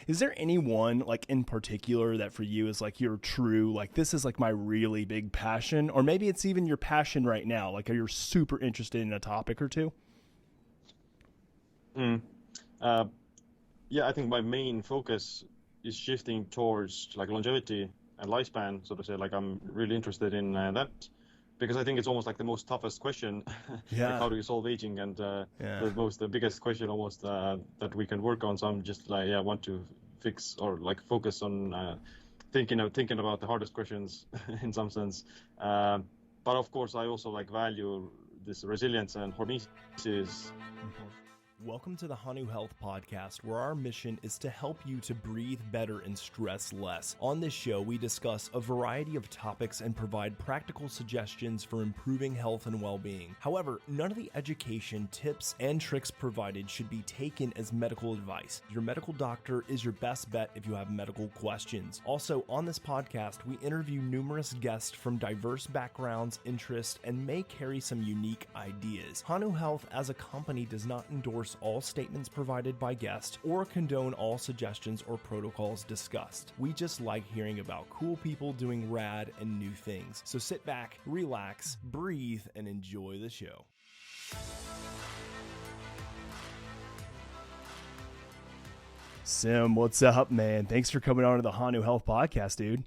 Is there anyone like in particular that for you is like your true, like this is like my really big passion, or maybe it's even your passion right now, like you're super interested in a topic or two? Mm. Uh, yeah, I think my main focus is shifting towards like longevity and lifespan, so to say. Like I'm really interested in that because I think it's almost like the most toughest question, like Yeah. how do you solve aging, and Yeah. the biggest question almost that we can work on. So I'm just like, yeah, I want to fix or like focus on thinking about the hardest questions in some sense. Um, but of course, I also like value this resilience and hormesis. Welcome to the Hanu Health Podcast, where our mission is to help you to breathe better and stress less. On this show, we discuss a variety of topics and provide practical suggestions for improving health and well-being. However, none of the education, tips, and tricks provided should be taken as medical advice. Your medical doctor is your best bet if you have medical questions. Also, on this podcast, we interview numerous guests from diverse backgrounds, interests, and may carry some unique ideas. Hanu Health as a company does not endorse all statements provided by guests or condone all suggestions or protocols discussed. We just like hearing about cool people doing rad and new things. So sit back, relax, breathe, and enjoy the show. Siim, what's up, man? Thanks for coming on to the Hanu Health Podcast, dude.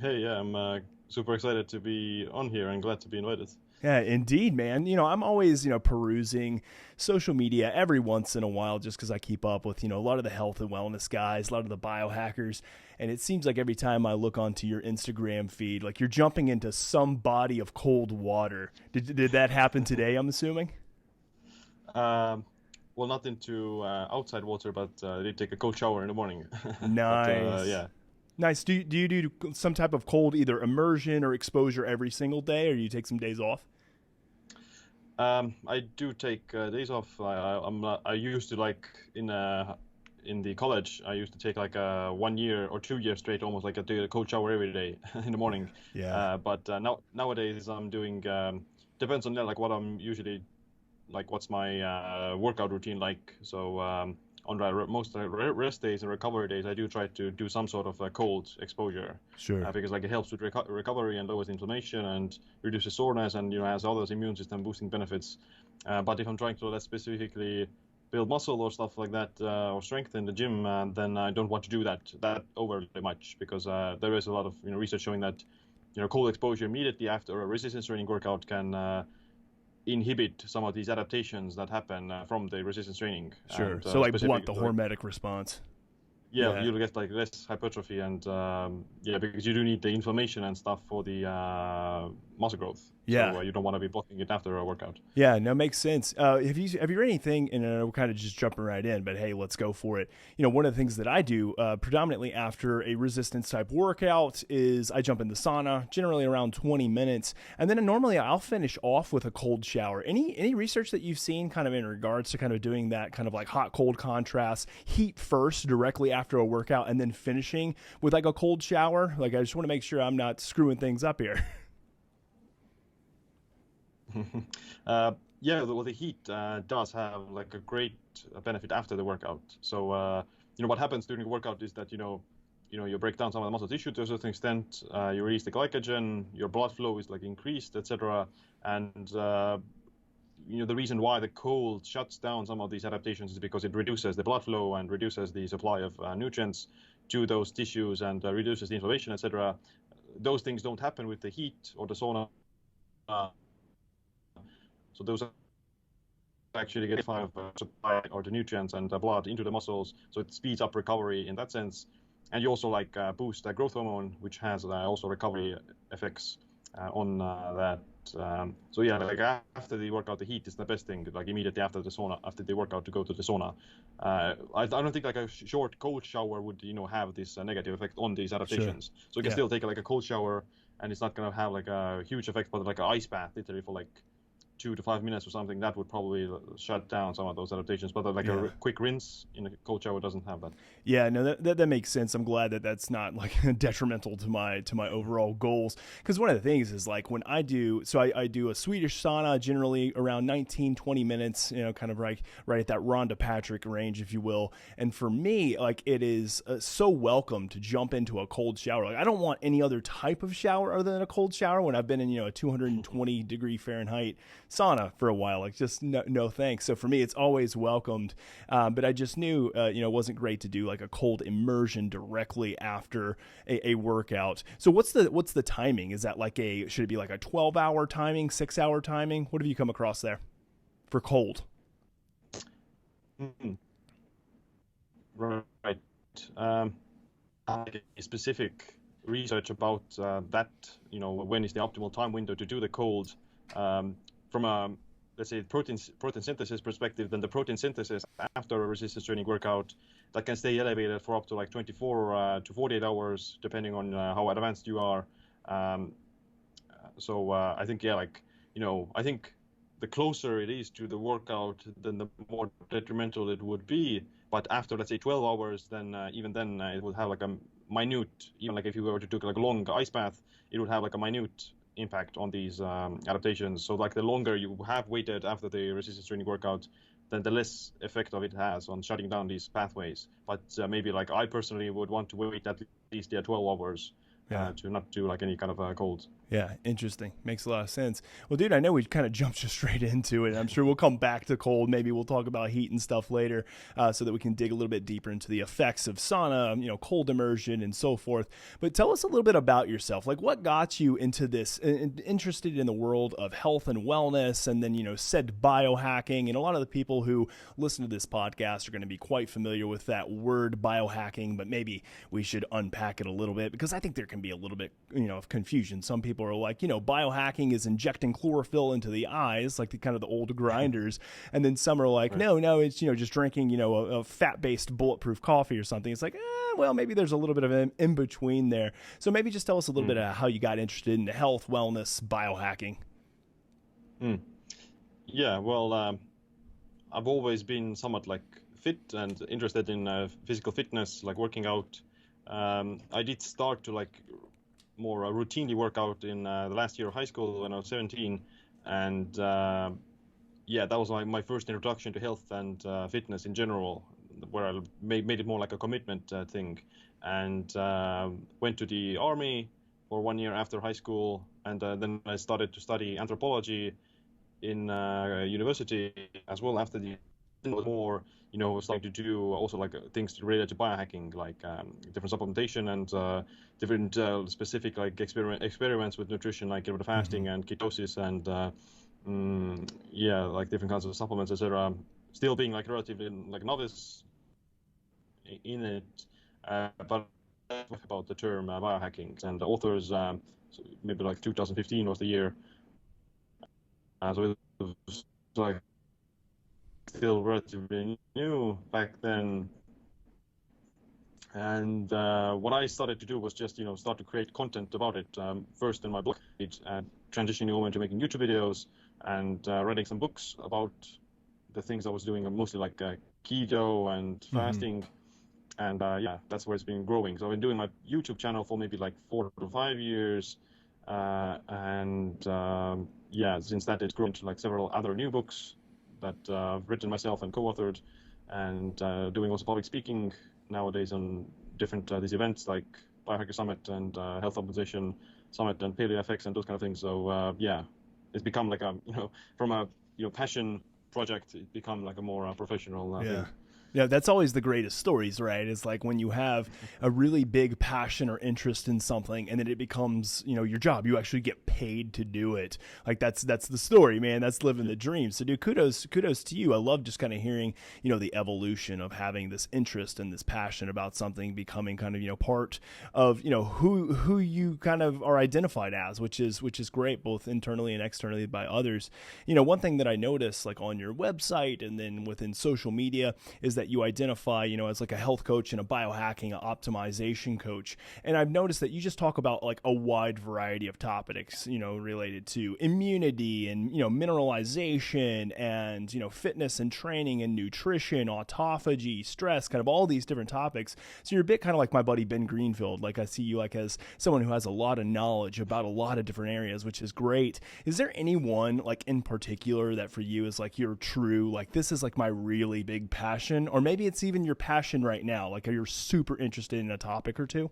Hey, yeah, I'm super excited to be on here and glad to be invited. Yeah, indeed, man. I'm always, perusing social media every once in a while just because I keep up with, a lot of the health and wellness guys, a lot of the biohackers. And it seems like every time I look onto your Instagram feed, like you're jumping into some body of cold water. Did that happen today, I'm assuming? Well, not into outside water, but I did take a cold shower in the morning. But Nice. yeah. Nice. Do you do some type of cold, either immersion or exposure every single day, or do you take some days off? I do take days off. I used to like in the college. I used to take like 1 year or 2 years straight, almost like do a cold shower every day in the morning. Yeah. But nowadays I'm doing depends on like what I'm usually like. What's my workout routine like? So on most rest days and recovery days, I do try to do some sort of cold exposure. Sure. Because like it helps with recovery and lowers inflammation and reduces soreness and has all those immune system boosting benefits. But if I'm trying to let's specifically build muscle or stuff like that or strength in the gym, then I don't want to do that overly much because there is a lot of research showing that cold exposure immediately after a resistance training workout can inhibit some of these adaptations that happen from the resistance training. Sure. And, So like blunt the hormetic response. Yeah, you'll get like less hypertrophy and because you do need the inflammation and stuff for the muscle growth. Yeah. So you don't want to be blocking it after a workout. Yeah, no, makes sense. Have you read anything? And we're kind of just jumping right in, but hey, let's go for it. One of the things that I do predominantly after a resistance type workout is I jump in the sauna, generally around 20 minutes, and then normally I'll finish off with a cold shower. Any research that you've seen kind of in regards to kind of doing that kind of like hot cold contrast, heat first directly after a workout, and then finishing with like a cold shower? Like I just want to make sure I'm not screwing things up here. Well, the heat does have like a great benefit after the workout. So what happens during the workout is that you break down some of the muscle tissue to a certain extent. You release the glycogen, your blood flow is like increased, etc. And the reason why the cold shuts down some of these adaptations is because it reduces the blood flow and reduces the supply of nutrients to those tissues and reduces the inflammation, etc. Those things don't happen with the heat or the sauna. So those actually get supply or the nutrients and the blood into the muscles, so it speeds up recovery in that sense. And you also like boost the growth hormone, which has also recovery effects on that. Like after the workout, the heat is the best thing. Like immediately after the workout, to go to the sauna. I don't think like a short cold shower would have this negative effect on these adaptations. Sure. So you can still take like a cold shower, and it's not gonna have like a huge effect, but like an ice bath literally for like 2 to 5 minutes or something, that would probably shut down some of those adaptations. But like a quick rinse in a cold shower doesn't have that. Yeah, no, that makes sense. I'm glad that that's not like detrimental to my overall goals. Because one of the things is like when I do, so I do a Swedish sauna generally around 19, 20 minutes, kind of right at that Rhonda Patrick range, if you will. And for me, like it is so welcome to jump into a cold shower. Like I don't want any other type of shower other than a cold shower when I've been in, a 220 degree Fahrenheit sauna for a while. Like just no thanks. So for me, it's always welcomed. But I just knew, it wasn't great to do like a cold immersion directly after a workout. So what's the timing? Is that like should it be like a 12-hour timing, 6-hour timing? What have you come across there for cold? Mm-hmm. Right. I specific research about that, when is the optimal time window to do the cold. From a, let's say, protein synthesis perspective, then the protein synthesis after a resistance training workout that can stay elevated for up to like 24 to 48 hours, depending on how advanced you are. So I think, I think the closer it is to the workout, then the more detrimental it would be. But after, let's say, 12 hours, then even then it would have like a minute, even like if you were to do like a long ice bath, it would have like a minute impact on these adaptations. So like the longer you have waited after the resistance training workout, then the less effect of it has on shutting down these pathways. But maybe like I personally would want to wait at least 12 hours to not do like any kind of cold. Yeah, interesting. Makes a lot of sense. Well, dude, I know we kind of jumped just straight into it. I'm sure we'll come back to cold. Maybe we'll talk about heat and stuff later so that we can dig a little bit deeper into the effects of sauna, cold immersion and so forth. But tell us a little bit about yourself. Like what got you into this, interested in the world of health and wellness, and then, said biohacking. And a lot of the people who listen to this podcast are going to be quite familiar with that word biohacking, but maybe we should unpack it a little bit because I think there can be a little bit, of confusion. Some people are like, biohacking is injecting chlorophyll into the eyes, like the old grinders. And then some are like, no, it's, just drinking, a fat-based bulletproof coffee or something. It's like, well, maybe there's a little bit of an in between there. So maybe just tell us a little bit of how you got interested in health, wellness, biohacking. Yeah, well, I've always been somewhat like fit and interested in physical fitness, like working out. I did start to like more routinely work out in the last year of high school when I was 17, and that was my first introduction to health and fitness in general, where I made it more like a commitment thing, and went to the army for 1 year after high school, and then I started to study anthropology in university as well after the more starting to do also like things related to biohacking, like different supplementation and different specific like experiments with nutrition, like intermittent fasting and ketosis and like different kinds of supplements, etc. Still being like relatively like novice in it, but about the term biohacking, and the authors so maybe like 2015 was the year, so it was like still relatively new back then. And what I started to do was just start to create content about it, first in my blog page, transitioning over into making YouTube videos and writing some books about the things I was doing, mostly like keto and fasting. And that's where it's been growing. So I've been doing my YouTube channel for maybe like 4 to 5 years, since that it's grown to like several other new books that I've written myself and co-authored, and doing also public speaking nowadays on different these events like Biohacker Summit and Health Optimization Summit and PaleoFX and those kind of things. So it's become like a from a passion project, it become like a more professional thing. Yeah, that's always the greatest stories, right? It's like when you have a really big passion or interest in something and then it becomes, your job. You actually get paid to do it. Like that's the story, man. That's living the dream. So dude, kudos to you. I love just kind of hearing, the evolution of having this interest and this passion about something becoming kind of, part of, who you kind of are identified as, which is great, both internally and externally by others. One thing that I noticed like on your website and then within social media is that you identify, as like a health coach and a biohacking, a optimization coach. And I've noticed that you just talk about like a wide variety of topics, related to immunity and, mineralization and, fitness and training and nutrition, autophagy, stress, kind of all these different topics. So you're a bit kind of like my buddy Ben Greenfield. Like I see you like as someone who has a lot of knowledge about a lot of different areas, which is great. Is there anyone like in particular that for you is like your true, like this is like my really big passion, or maybe it's even your passion right now, like you're super interested in a topic or two?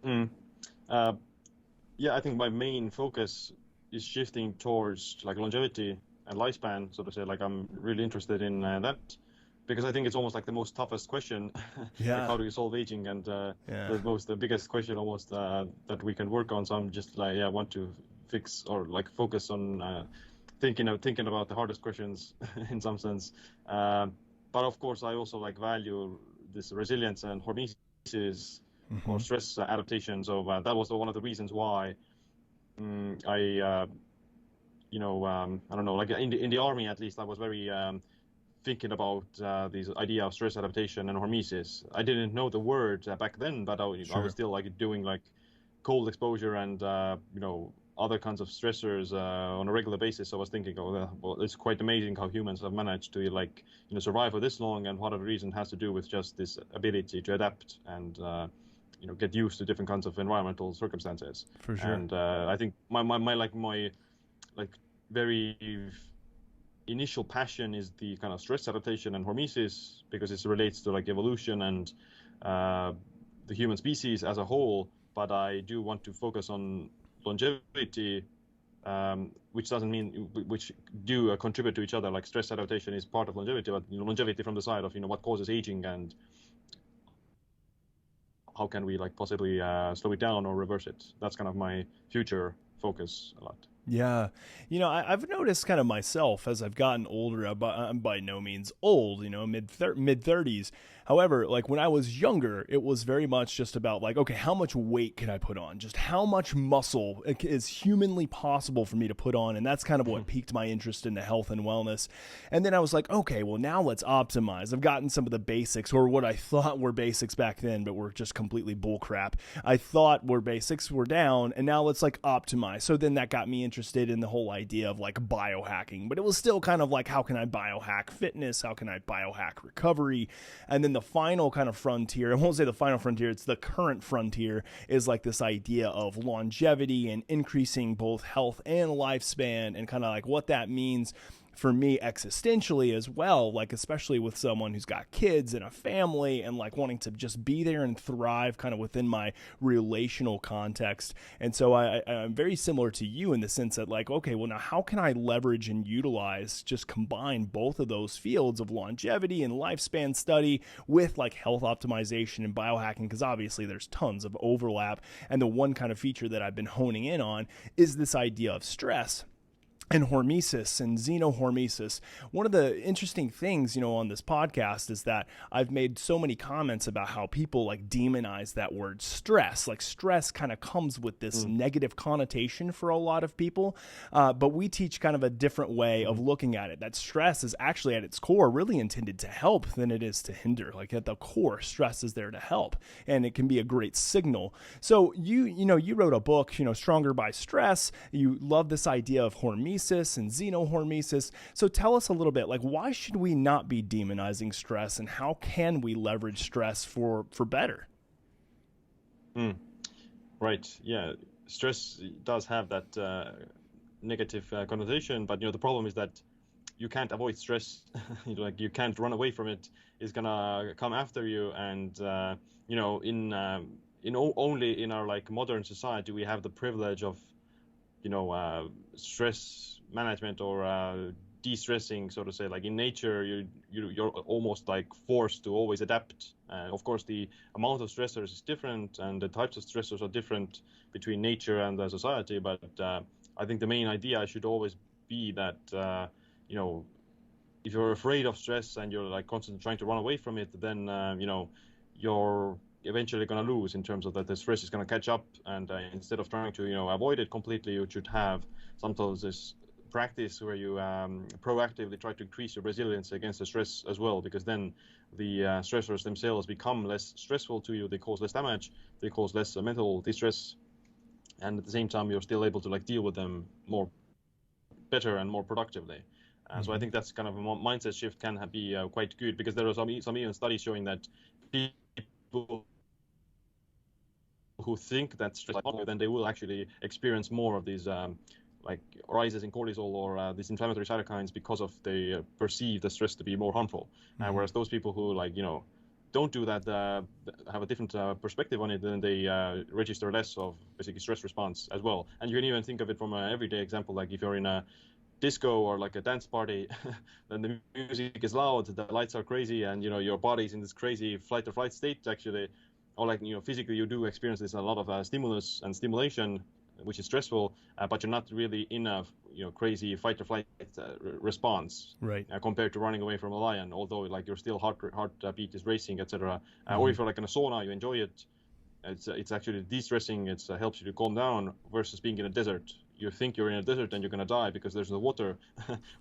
Yeah, I think my main focus is shifting towards like longevity and lifespan, so to say. Like I'm really interested in that because I think it's almost like the most toughest question, like how do you solve aging, and the biggest question almost that we can work on. So I'm just like, want to fix or like focus on thinking about the hardest questions in some sense. But of course, I also like value this resilience and hormesis or stress adaptation. So that was one of the reasons why I don't know, like in the army at least, I was very thinking about this idea of stress adaptation and hormesis. I didn't know the word back then, but I was still like doing like cold exposure and other kinds of stressors on a regular basis. So I was thinking, well, it's quite amazing how humans have managed to like survive for this long, and part of the reason has to do with just this ability to adapt and get used to different kinds of environmental circumstances. For sure. And I think my very initial passion is the kind of stress adaptation and hormesis, because it relates to like evolution and the human species as a whole. But I do want to focus on longevity, which doesn't mean which do contribute to each other. Like stress adaptation is part of longevity, but longevity from the side of what causes aging and how can we like possibly slow it down or reverse it. That's kind of my future focus a lot. Yeah. I've noticed kind of myself as I've gotten older, I'm by no means old, mid 30s. However, like when I was younger, it was very much just about like, okay, how much weight can I put on? Just how much muscle is humanly possible for me to put on? And that's kind of what piqued my interest into health and wellness. And then I was like, okay, well now let's optimize. I've gotten some of the basics, or what I thought were basics back then, but were just completely bullcrap. I thought were basics were down, and now let's like optimize. So then that got me interested in the whole idea of like biohacking, but it was still kind of like, how can I biohack fitness? How can I biohack recovery? And then the final kind of frontier, I won't say the final frontier, it's the current frontier, is like this idea of longevity and increasing both health and lifespan, and kind of like what that means for me existentially as well, like especially with someone who's got kids and a family and like wanting to just be there and thrive kind of within my relational context. And so I'm very similar to you in the sense that like, okay, well now how can I leverage and utilize, just combine both of those fields of longevity and lifespan study with like health optimization and biohacking, because obviously there's tons of overlap. And the one kind of feature that I've been honing in on is this idea of stress and hormesis and xenohormesis. One of the interesting things, on this podcast is that I've made so many comments about how people like demonize that word stress. Like stress kind of comes with this negative connotation for a lot of people. But we teach kind of a different way of looking at it, that stress is actually at its core really intended to help than it is to hinder. Like at the core, stress is there to help, and it can be a great signal. So you wrote a book, Stronger by Stress. You love this idea of hormesis and xenohormesis. So tell us a little bit, like, why should we not be demonizing stress, and how can we leverage stress for better? Right. Yeah. Stress does have that negative connotation, but the problem is that you can't avoid stress. Like you can't run away from it. It's gonna come after you, and only in our like modern society we have the privilege of stress management or de-stressing, so to say. Like in nature, you're almost like forced to always adapt. Of course, the amount of stressors is different, and the types of stressors are different between nature and the society. But I think the main idea should always be that if you're afraid of stress and you're like constantly trying to run away from it, then you're eventually going to lose in terms of that the stress is going to catch up, and instead of trying to avoid it completely, you should have sometimes practice where you proactively try to increase your resilience against the stress as well, because then the stressors themselves become less stressful to you. They cause less damage, they cause less mental distress, and at the same time you're still able to like deal with them more better and more productively. So I think that's kind of a mindset shift can be quite good, because there are some even studies showing that people who think that stress is then they will actually experience more of these like rises in cortisol or these inflammatory cytokines, because of they perceive the stress to be more harmful. Whereas those people who like don't do that, have a different perspective on it, then they register less of basically stress response as well. And you can even think of it from an everyday example, like if you're in a disco or like a dance party, then the music is loud, the lights are crazy, and your body's in this crazy fight or flight state actually, or like physically you do experience this a lot of stimulus and stimulation, which is stressful, but you're not really in a crazy fight or flight response, right? Compared to running away from a lion, although like your still heartbeat is racing, etc. Or if you're like in a sauna, you enjoy it. It's actually de-stressing. It helps you to calm down, versus being in a desert. You think you're in a desert and you're gonna die because there's no water.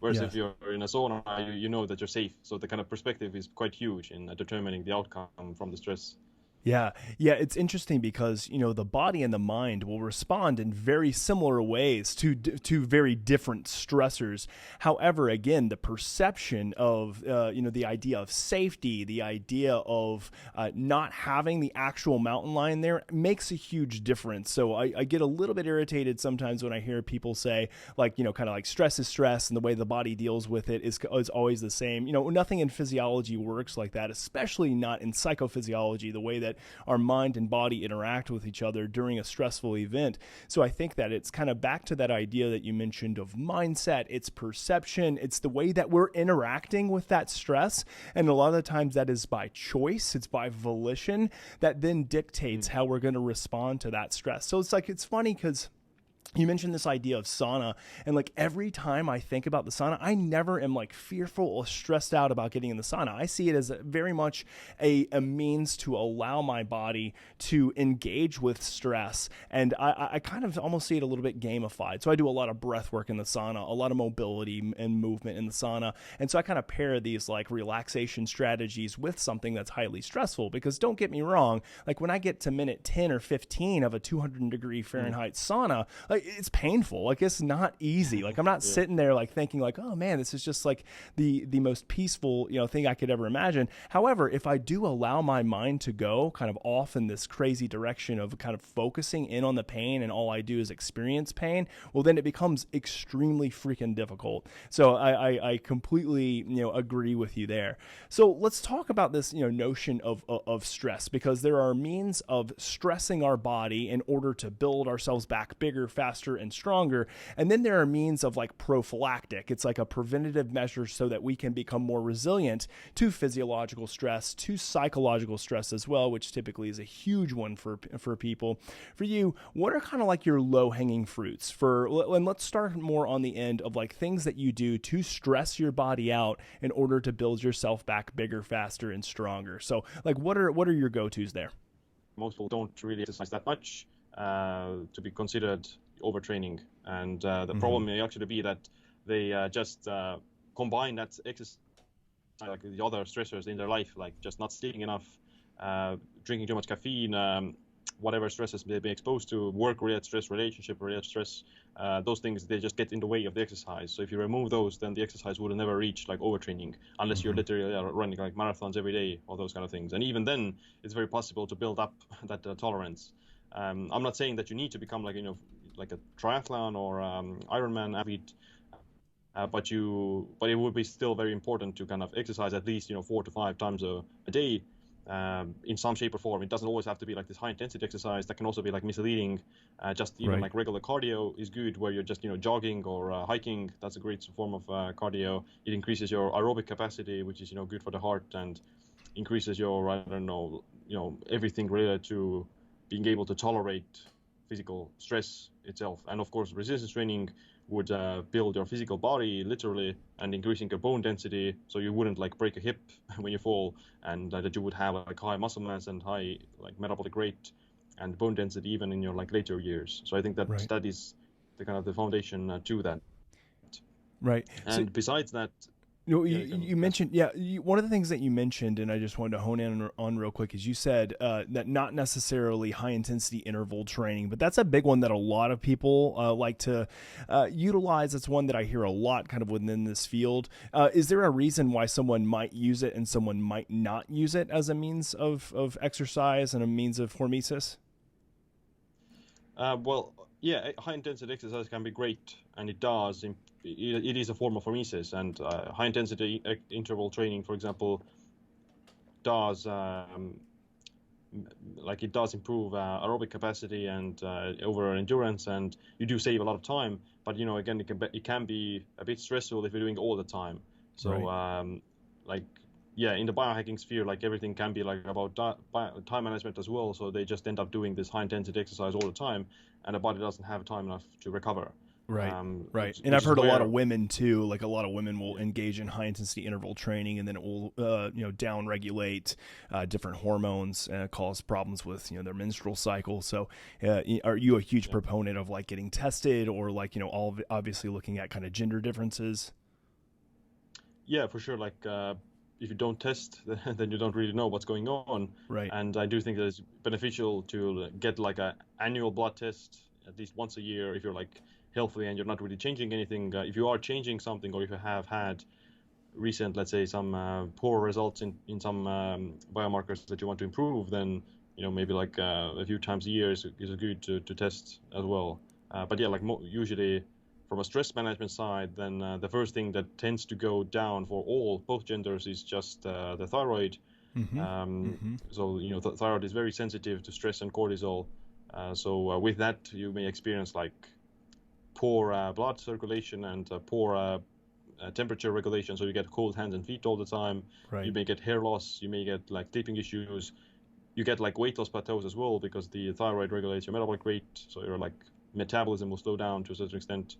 Whereas if you're in a sauna, you know that you're safe. So the kind of perspective is quite huge in determining the outcome from the stress. Yeah, it's interesting because the body and the mind will respond in very similar ways to very different stressors. However, again, the perception of the idea of safety, the idea of not having the actual mountain lion there makes a huge difference. So I get a little bit irritated sometimes when I hear people say like kind of like stress is stress, and the way the body deals with it is always the same. Nothing in physiology works like that, especially not in psychophysiology, the way that our mind and body interact with each other during a stressful event. So I think that it's kind of back to that idea that you mentioned of mindset, it's perception, it's the way that we're interacting with that stress. And a lot of the times that is by choice, it's by volition that then dictates how we're going to respond to that stress. So it's funny because you mentioned this idea of sauna, and like every time I think about the sauna, I never am like fearful or stressed out about getting in the sauna. I see it as very much a means to allow my body to engage with stress. And I kind of almost see it a little bit gamified. So I do a lot of breath work in the sauna, a lot of mobility and movement in the sauna. And so I kind of pair these like relaxation strategies with something that's highly stressful, because don't get me wrong, like when I get to minute 10 or 15 of a 200-degree Fahrenheit sauna, like it's painful. Like it's not easy. Like I'm not sitting there like thinking like, oh man, this is just like the most peaceful, thing I could ever imagine. However, if I do allow my mind to go kind of off in this crazy direction of kind of focusing in on the pain, and all I do is experience pain, well then it becomes extremely freaking difficult. So I completely, agree with you there. So let's talk about this, notion of stress, because there are means of stressing our body in order to build ourselves back bigger, faster, and stronger. And then there are means of like prophylactic. It's like a preventative measure so that we can become more resilient to physiological stress, to psychological stress as well, which typically is a huge one for people. For you, what are kind of like your low-hanging fruits and let's start more on the end of like things that you do to stress your body out in order to build yourself back bigger, faster, and stronger. So like what are your go-tos there? Most people don't really exercise that much to be considered overtraining, and the problem may actually be that they just combine that exercise like the other stressors in their life, like just not sleeping enough, drinking too much caffeine, whatever stresses they've been exposed to, work-related stress, relationship-related stress, those things, they just get in the way of the exercise. So if you remove those, then the exercise would never reach like overtraining, unless you're literally running like marathons every day or those kind of things. And even then, it's very possible to build up that tolerance. I'm not saying that you need to become like like a triathlon or Ironman athlete, but it would be still very important to kind of exercise at least 4 to 5 times a day, in some shape or form. It doesn't always have to be like this high intensity exercise. That can also be like misleading. Just even like regular cardio is good, where you're just jogging or hiking. That's a great form of cardio. It increases your aerobic capacity, which is good for the heart, and increases your everything related to being able to tolerate physical stress itself. And of course, resistance training would build your physical body literally, and increasing your bone density, so you wouldn't like break a hip when you fall, and that you would have like high muscle mass and high like metabolic rate and bone density even in your like later years. So I think that that is the kind of the foundation to that. Right. So And besides that, yeah, you mentioned, one of the things that you mentioned, and I just wanted to hone in on real quick, is you said that not necessarily high intensity interval training, but that's a big one that a lot of people like to utilize. It's one that I hear a lot kind of within this field. Is there a reason why someone might use it and someone might not use it as a means of exercise and a means of hormesis? Well, yeah, high intensity exercise can be great, and it does. It is a form of hormesis, and high intensity interval training, for example, does like it does improve aerobic capacity and overall endurance, and you do save a lot of time. But again, it can be a bit stressful if you're doing it all the time. So Right. like yeah, in the biohacking sphere, like everything can be like about time management as well. So they just end up doing this high intensity exercise all the time, and the body doesn't have time enough to recover. Right. Right. Which And which I've is heard a lot of where women too, like a lot of women will yeah, engage in high intensity interval training and then it will, down regulate different hormones and cause problems with, their menstrual cycle. So are you a huge yeah. proponent of like getting tested or like, obviously looking at kind of gender differences? Yeah, for sure. Like, if you don't test, then you don't really know what's going on. Right. And I do think that it's beneficial to get like a annual blood test at least once a year if you're like healthy and you're not really changing anything. If you are changing something, or if you have had recent, let's say, some poor results in some biomarkers that you want to improve, then maybe like a few times a year is good to test as well. But yeah, like usually from a stress management side, then the first thing that tends to go down for both genders is just the thyroid. Mm-hmm. Mm-hmm. So the thyroid is very sensitive to stress and cortisol. So with that, you may experience like poor blood circulation and poor temperature regulation. So you get cold hands and feet all the time. You Right. may get hair loss. You may get like sleeping issues. You get like weight loss plateaus as well because the thyroid regulates your metabolic rate. So your like metabolism will slow down to a certain extent.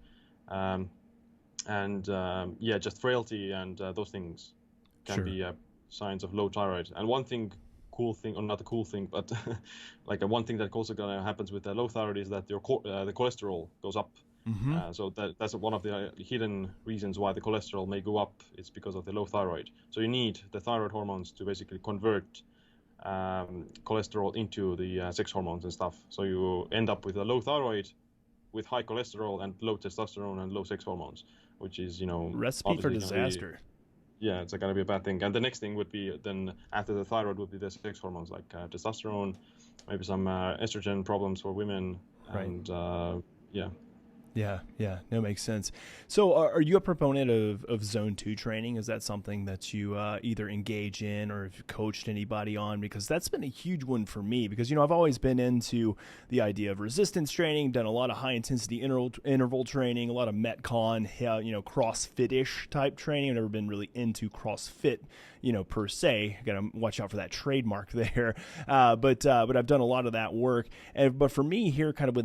Um, and yeah, just frailty and those things can Sure. be signs of low thyroid. And one thing, cool thing, or not a cool thing, but like one thing that also gonna happens with the low thyroid is that the cholesterol goes up. Mm-hmm. So that's one of the hidden reasons why the cholesterol may go up. It's because of the low thyroid. So you need the thyroid hormones to basically convert cholesterol into the sex hormones and stuff. So you end up with a low thyroid with high cholesterol and low testosterone and low sex hormones, which is, Recipe for obviously going to be, disaster. yeah, it's going to be a bad thing. And the next thing would be then after the thyroid would be the sex hormones like testosterone, maybe some estrogen problems for women, Right. and yeah. Yeah, yeah, no, makes sense. So, are you a proponent of Zone 2 training? Is that something that you either engage in or have you coached anybody on? Because that's been a huge one for me. Because I've always been into the idea of resistance training, done a lot of high intensity interval training, a lot of Metcon, CrossFit-ish type training. I've never been really into CrossFit, per se. Got to watch out for that trademark there. But I've done a lot of that work. But for me here, kind of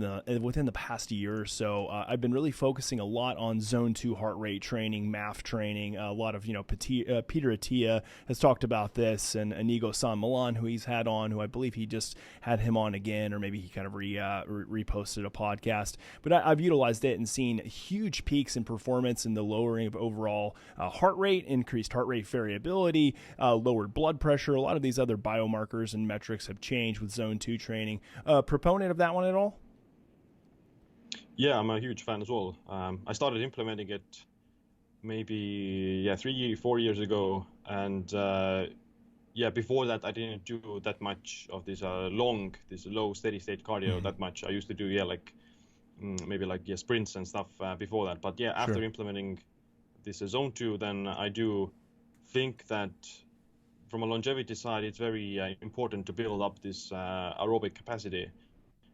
within the past year or so, I've been really focusing a lot on Zone 2 heart rate training, MAF training. A lot of, Peter Attia has talked about this, and Inigo San Milan, who he's had on, who I believe he just had him on again, or maybe he kind of reposted a podcast. But I've utilized it and seen huge peaks in performance in the lowering of overall heart rate, increased heart rate variability, lowered blood pressure. A lot of these other biomarkers and metrics have changed with Zone 2 training. Proponent of that one at all? Yeah, I'm a huge fan as well. I started implementing it maybe 3 4 years ago, and yeah, before that I didn't do that much of this low steady state cardio Mm-hmm. that much. I used to do maybe like sprints and stuff before that. But yeah, after Sure. implementing this Zone 2, then I do think that from a longevity side, it's very important to build up this aerobic capacity,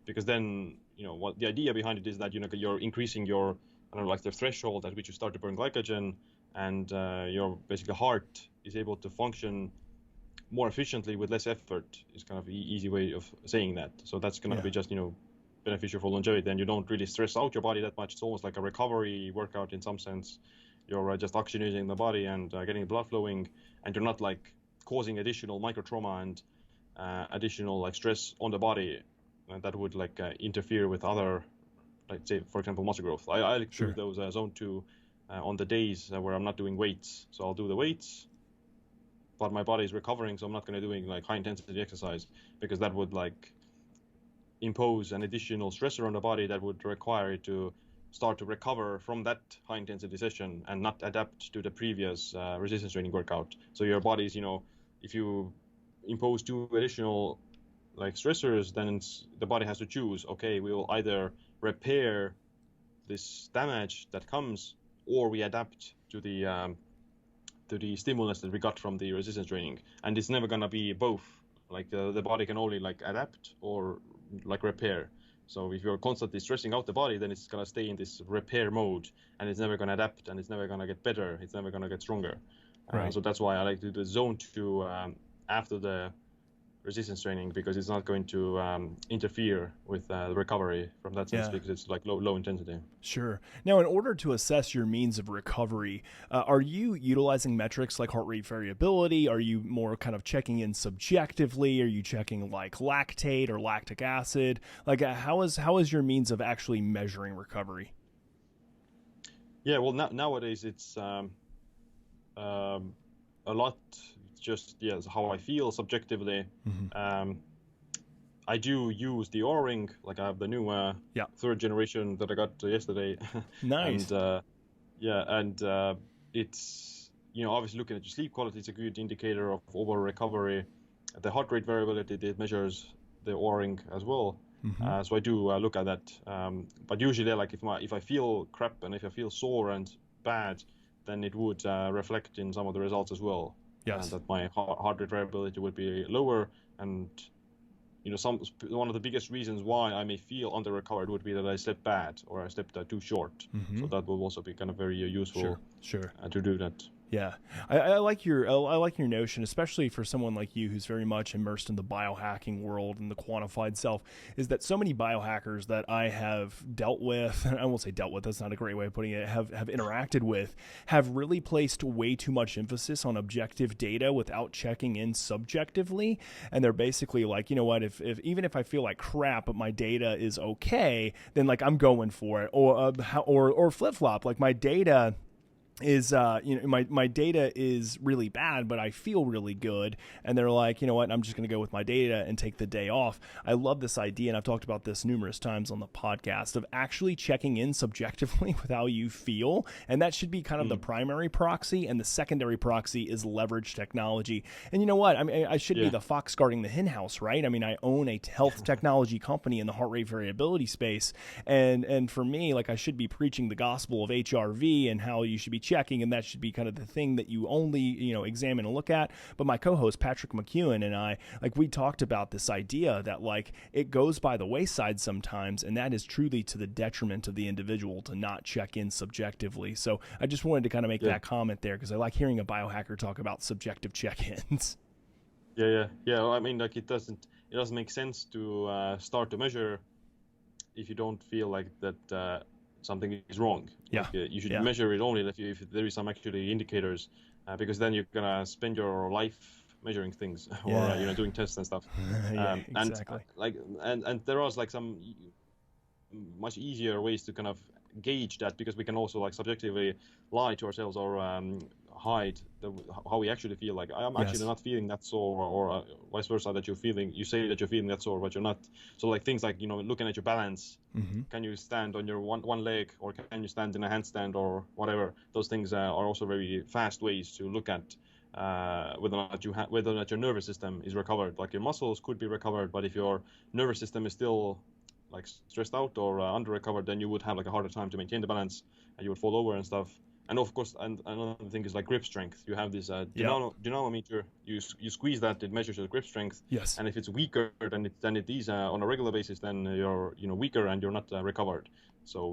because then what the idea behind it is that you're increasing your, I don't know, like the threshold at which you start to burn glycogen, and your basically heart is able to function more efficiently with less effort. Is kind of the easy way of saying that. So that's going to Yeah. be just beneficial for longevity, and you don't really stress out your body that much. It's almost like a recovery workout in some sense. You're just oxygenating the body and getting the blood flowing, and you're not like causing additional micro trauma and additional like stress on the body that would like interfere with other, like say for example muscle growth. I like to do Sure. those Zone 2 on the days where I'm not doing weights. So I'll do the weights, but my body is recovering, so I'm not going to doing like high intensity exercise, because that would like impose an additional stressor on the body that would require it to start to recover from that high intensity session and not adapt to the previous resistance training workout. So your body's, if you impose two additional like stressors, then the body has to choose, okay, we will either repair this damage that comes, or we adapt to the stimulus that we got from the resistance training. And it's never going to be both. Like the body can only like adapt or like repair. So if you're constantly stressing out the body, then it's going to stay in this repair mode, and it's never going to adapt, and it's never going to get better. It's never going to get stronger. Right. So that's why I like to do the zone 2 after the resistance training, because it's not going to interfere with the recovery from that sense, because it's like low intensity. Sure. Now, in order to assess your means of recovery, are you utilizing metrics like heart rate variability? Are you more kind of checking in subjectively? Are you checking like lactate or lactic acid? Like how is your means of actually measuring recovery? Yeah, well, nowadays it's a lot just how I feel subjectively. Mm-hmm. I do use the O-ring, like I have the new third generation that I got yesterday. Nice. And it's obviously looking at your sleep quality is a good indicator of overall recovery. The heart rate variability, it measures the O-ring as well. Mm-hmm. So I do look at that. But usually, like if I feel crap and if I feel sore and bad, then it would reflect in some of the results as well. Yes. That my heart rate variability would be lower, and one of the biggest reasons why I may feel under recovered would be that I slept bad or I slept too short. Mm-hmm. So that will also be kind of very useful. Sure. To do that. Yeah, I like your notion, especially for someone like you who's very much immersed in the biohacking world and the quantified self, is that so many biohackers that I have dealt with, and I won't say dealt with, that's not a great way of putting it, have interacted with, have really placed way too much emphasis on objective data without checking in subjectively. And they're basically like, you know what, if even if I feel like crap, but my data is okay, then like I'm going for it, or flip flop, like my data is my data is really bad, but I feel really good, and they're like, you know what, I'm just going to go with my data and take the day off. I love this idea, and I've talked about this numerous times on the podcast, of actually checking in subjectively with how you feel, and that should be kind of the primary proxy, and the secondary proxy is leverage technology. And you know what, I mean, I should be the fox guarding the hen house, right? I mean, I own a health technology company in the heart rate variability space, and for me, like, I should be preaching the gospel of HRV and how you should be checking, and that should be kind of the thing that you only examine and look at. But my co-host Patrick McEwen and I, like, we talked about this idea that like it goes by the wayside sometimes, and that is truly to the detriment of the individual to not check in subjectively. So I just wanted to kind of make that comment there, because I like hearing a biohacker talk about subjective check-ins. Well, I mean, like it doesn't make sense to start to measure if you don't feel like that something is wrong. Yeah. Like, you should measure it only if there is some actually indicators, because then you're gonna spend your life measuring things or doing tests and stuff. Exactly. And there are like some much easier ways to kind of gauge that, because we can also like subjectively lie to ourselves or hide how we actually feel. Like, I'm actually not feeling that sore, or vice versa, that you say that you're feeling that sore, but you're not. So like things like, looking at your balance, can you stand on your one leg, or can you stand in a handstand, or whatever. Those things are also very fast ways to look at whether or not your nervous system is recovered. Like, your muscles could be recovered, but if your nervous system is still like stressed out or under recovered, then you would have like a harder time to maintain the balance, and you would fall over and stuff. And of course, and another thing is like grip strength. You have this dynamometer. You squeeze that, it measures your grip strength. Yes. And if it's weaker than it is on a regular basis, then you're weaker and you're not recovered. So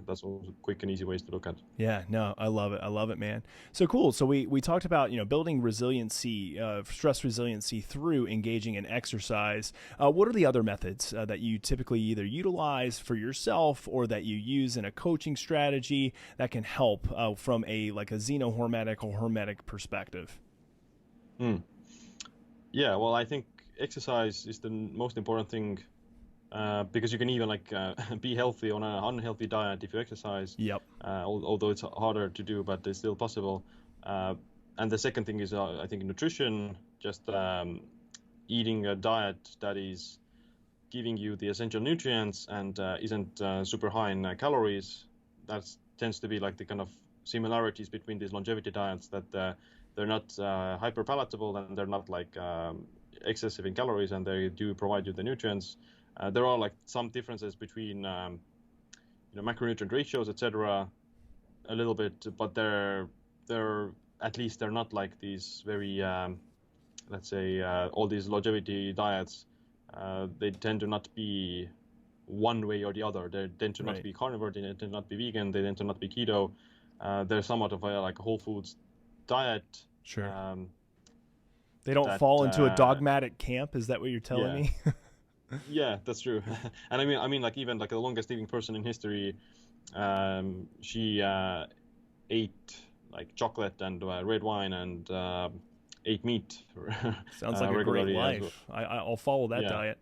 that's also quick and easy ways to look at. Yeah, no, I love it, man. So cool. So we talked about building resiliency, stress resiliency through engaging in exercise. What are the other methods that you typically either utilize for yourself or that you use in a coaching strategy that can help from a xenohormetic or hormetic perspective? Yeah, well, I think exercise is the most important thing. Because you can even be healthy on an unhealthy diet if you exercise. Yep. although it's harder to do, but it's still possible. And the second thing is, I think, nutrition, just eating a diet that is giving you the essential nutrients and isn't super high in calories. That tends to be like the kind of similarities between these longevity diets, that they're not hyper palatable and they're not like excessive in calories, and they do provide you the nutrients. There are like some differences between macronutrient ratios, etc., a little bit, but they're at least they're not like these very let's say all these longevity diets. They tend to not be one way or the other. They tend to not be carnivore, they tend to not be vegan, they tend to not be keto. They're somewhat of a like a whole foods diet. Sure. They don't fall into a dogmatic camp. Is that what you're telling me? Yeah, that's true. And I mean, like even like the longest living person in history, she ate like chocolate and red wine and ate meat. Sounds like a great life. Well. I'll follow that diet.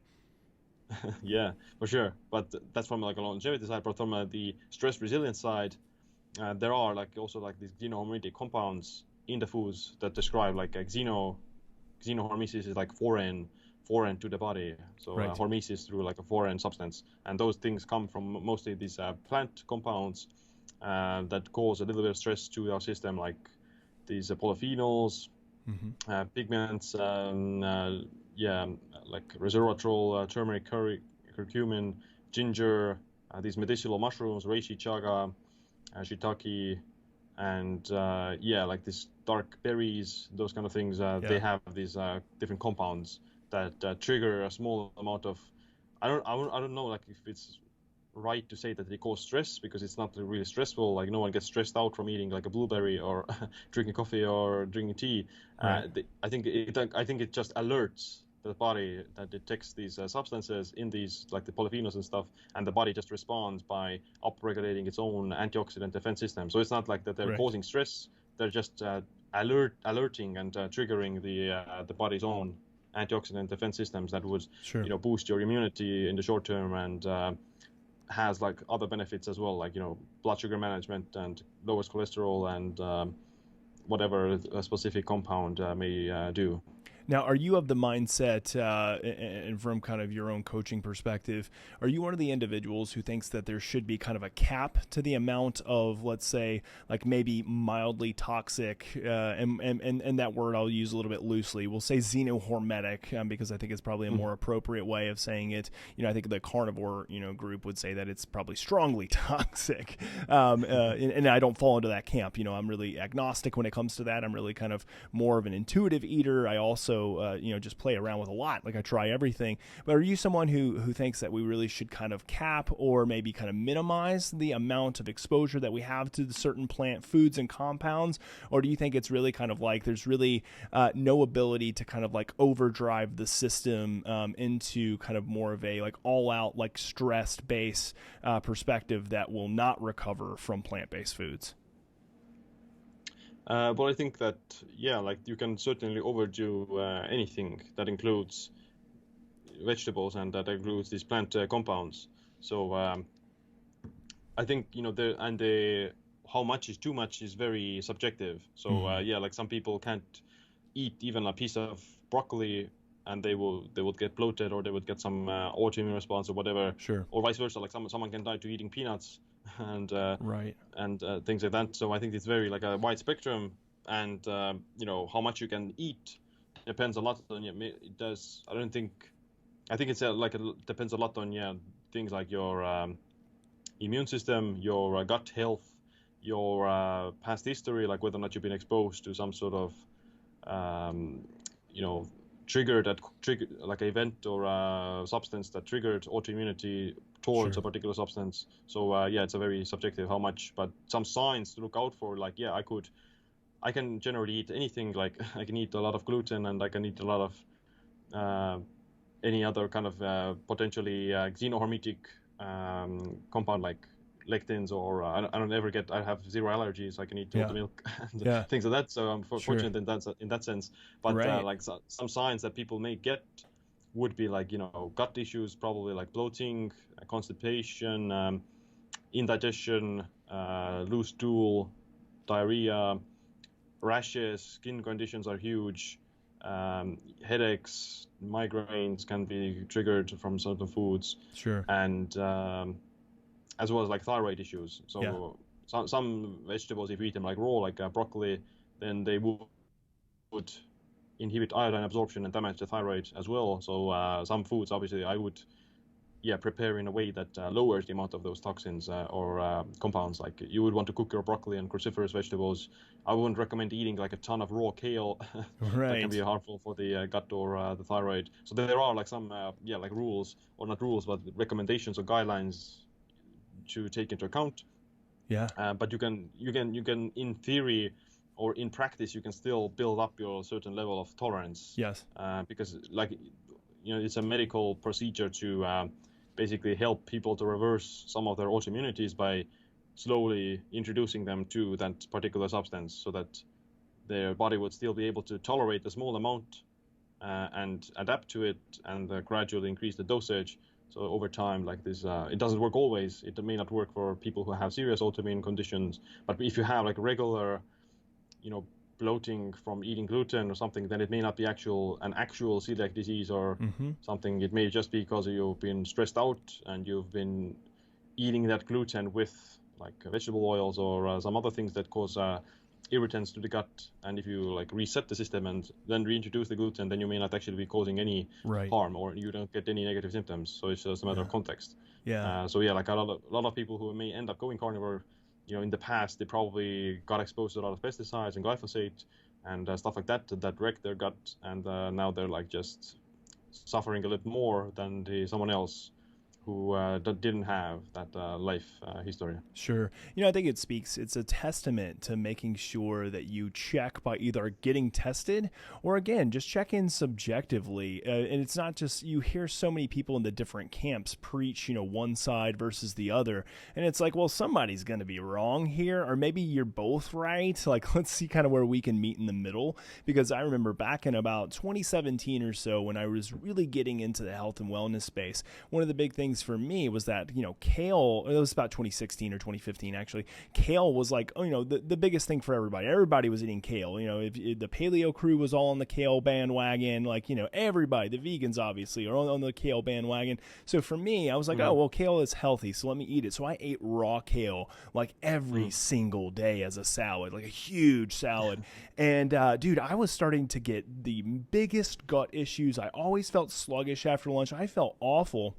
Yeah, for sure. But that's from like a longevity side. But from the stress resilience side, there are like also like these xenohormetic compounds in the foods that describe like xenohormesis is like foreign to the body. So hormesis through like a foreign substance, and those things come from mostly these plant compounds that cause a little bit of stress to our system, like these polyphenols, pigments, like resveratrol, turmeric, curcumin, ginger, these medicinal mushrooms, reishi, chaga, shiitake, and like these dark berries, those kind of things. They have these different compounds that trigger a small amount of. I don't know like if it's right to say that they cause stress, because it's not really stressful. Like no one gets stressed out from eating like a blueberry or drinking coffee or drinking tea. I think it just alerts the body that detects these substances in these like the polyphenols and stuff, and the body just responds by upregulating its own antioxidant defense system. So it's not like that they're causing stress; they're just alerting and triggering the body's own antioxidant defense systems that would boost your immunity in the short term, and has like other benefits as well, like blood sugar management and lowers cholesterol and whatever a specific compound may do. Now, are you of the mindset, and from kind of your own coaching perspective, are you one of the individuals who thinks that there should be kind of a cap to the amount of, let's say, like maybe mildly toxic, and that word I'll use a little bit loosely, we'll say xenohormetic, because I think it's probably a more appropriate way of saying it. I think the carnivore, group would say that it's probably strongly toxic, and I don't fall into that camp. I'm really agnostic when it comes to that. I'm really kind of more of an intuitive eater. I also just play around with a lot. Like I try everything. But are you someone who thinks that we really should kind of cap or maybe kind of minimize the amount of exposure that we have to the certain plant foods and compounds? Or do you think it's really kind of like there's really no ability to kind of like overdrive the system into kind of more of a like all out like stressed base perspective that will not recover from plant-based foods? Well, I think that, like you can certainly overdo anything that includes vegetables and that includes these plant compounds. So I think, how much is too much is very subjective. So like some people can't eat even a piece of broccoli and they would get bloated, or they would get some autoimmune response or whatever. Sure. Or vice versa, like someone can die to eating peanuts. And things like that. So I think it's very like a wide spectrum, and how much you can eat depends a lot on it does. I think it's depends a lot on things like your immune system, your gut health, your past history, like whether or not you've been exposed to some sort of trigger like an event or a substance that triggered autoimmunity towards a particular substance. So it's a very subjective how much, but some signs to look out for, like I can generally eat anything. Like I can eat a lot of gluten, and I can eat a lot of any other kind of potentially xenohormetic compound like lectins, or I have zero allergies. I can eat total milk and things like that. So I'm fortunate in that sense. But like some signs that people may get would be like gut issues, probably like bloating, constipation, indigestion, loose stool, diarrhea, rashes, skin conditions are huge. Headaches, migraines can be triggered from certain foods. Sure. And as well as like thyroid issues. So some vegetables, if you eat them like raw, like broccoli, then they would inhibit iodine absorption and damage the thyroid as well. So some foods, obviously, I would prepare in a way that lowers the amount of those toxins or compounds. Like you would want to cook your broccoli and cruciferous vegetables. I wouldn't recommend eating like a ton of raw kale. Right. That can be harmful for the gut or the thyroid. So there are like some like rules, or not rules, but recommendations or guidelines to take into account. Yeah. But you can in theory or in practice you can still build up your certain level of tolerance. Yes. Because like it's a medical procedure to basically help people to reverse some of their autoimmunities by slowly introducing them to that particular substance, so that their body would still be able to tolerate a small amount and adapt to it, and gradually increase the dosage. So over time, like this, it doesn't work always. It may not work for people who have serious autoimmune conditions, but if you have like regular, bloating from eating gluten or something, then it may not be an actual celiac disease or something. It may just be because you've been stressed out and you've been eating that gluten with like vegetable oils or some other things that cause irritants to the gut. And if you like reset the system and then reintroduce the gluten, then you may not actually be causing any harm, or you don't get any negative symptoms. So it's just a matter of context. Yeah. So like a lot of people who may end up going carnivore, in the past, they probably got exposed to a lot of pesticides and glyphosate and stuff like that wrecked their gut, and now they're like just suffering a little more than someone else who didn't have that life history. Sure. I think it's a testament to making sure that you check by either getting tested or, again, just check in subjectively. And it's not just, you hear so many people in the different camps preach, one side versus the other. And it's like, well, somebody's going to be wrong here, or maybe you're both right. Like, let's see kind of where we can meet in the middle. Because I remember back in about 2017 or so, when I was really getting into the health and wellness space, one of the big things for me was that, kale, it was about 2016 or 2015 actually, kale was like, the biggest thing for everybody. Everybody was eating kale. If the paleo crew was all on the kale bandwagon, like, everybody, the vegans obviously are on the kale bandwagon. So for me, I was like, oh, well, kale is healthy, so let me eat it. So I ate raw kale like every single day as a salad, like a huge salad. And dude, I was starting to get the biggest gut issues. I always felt sluggish after lunch. I felt awful.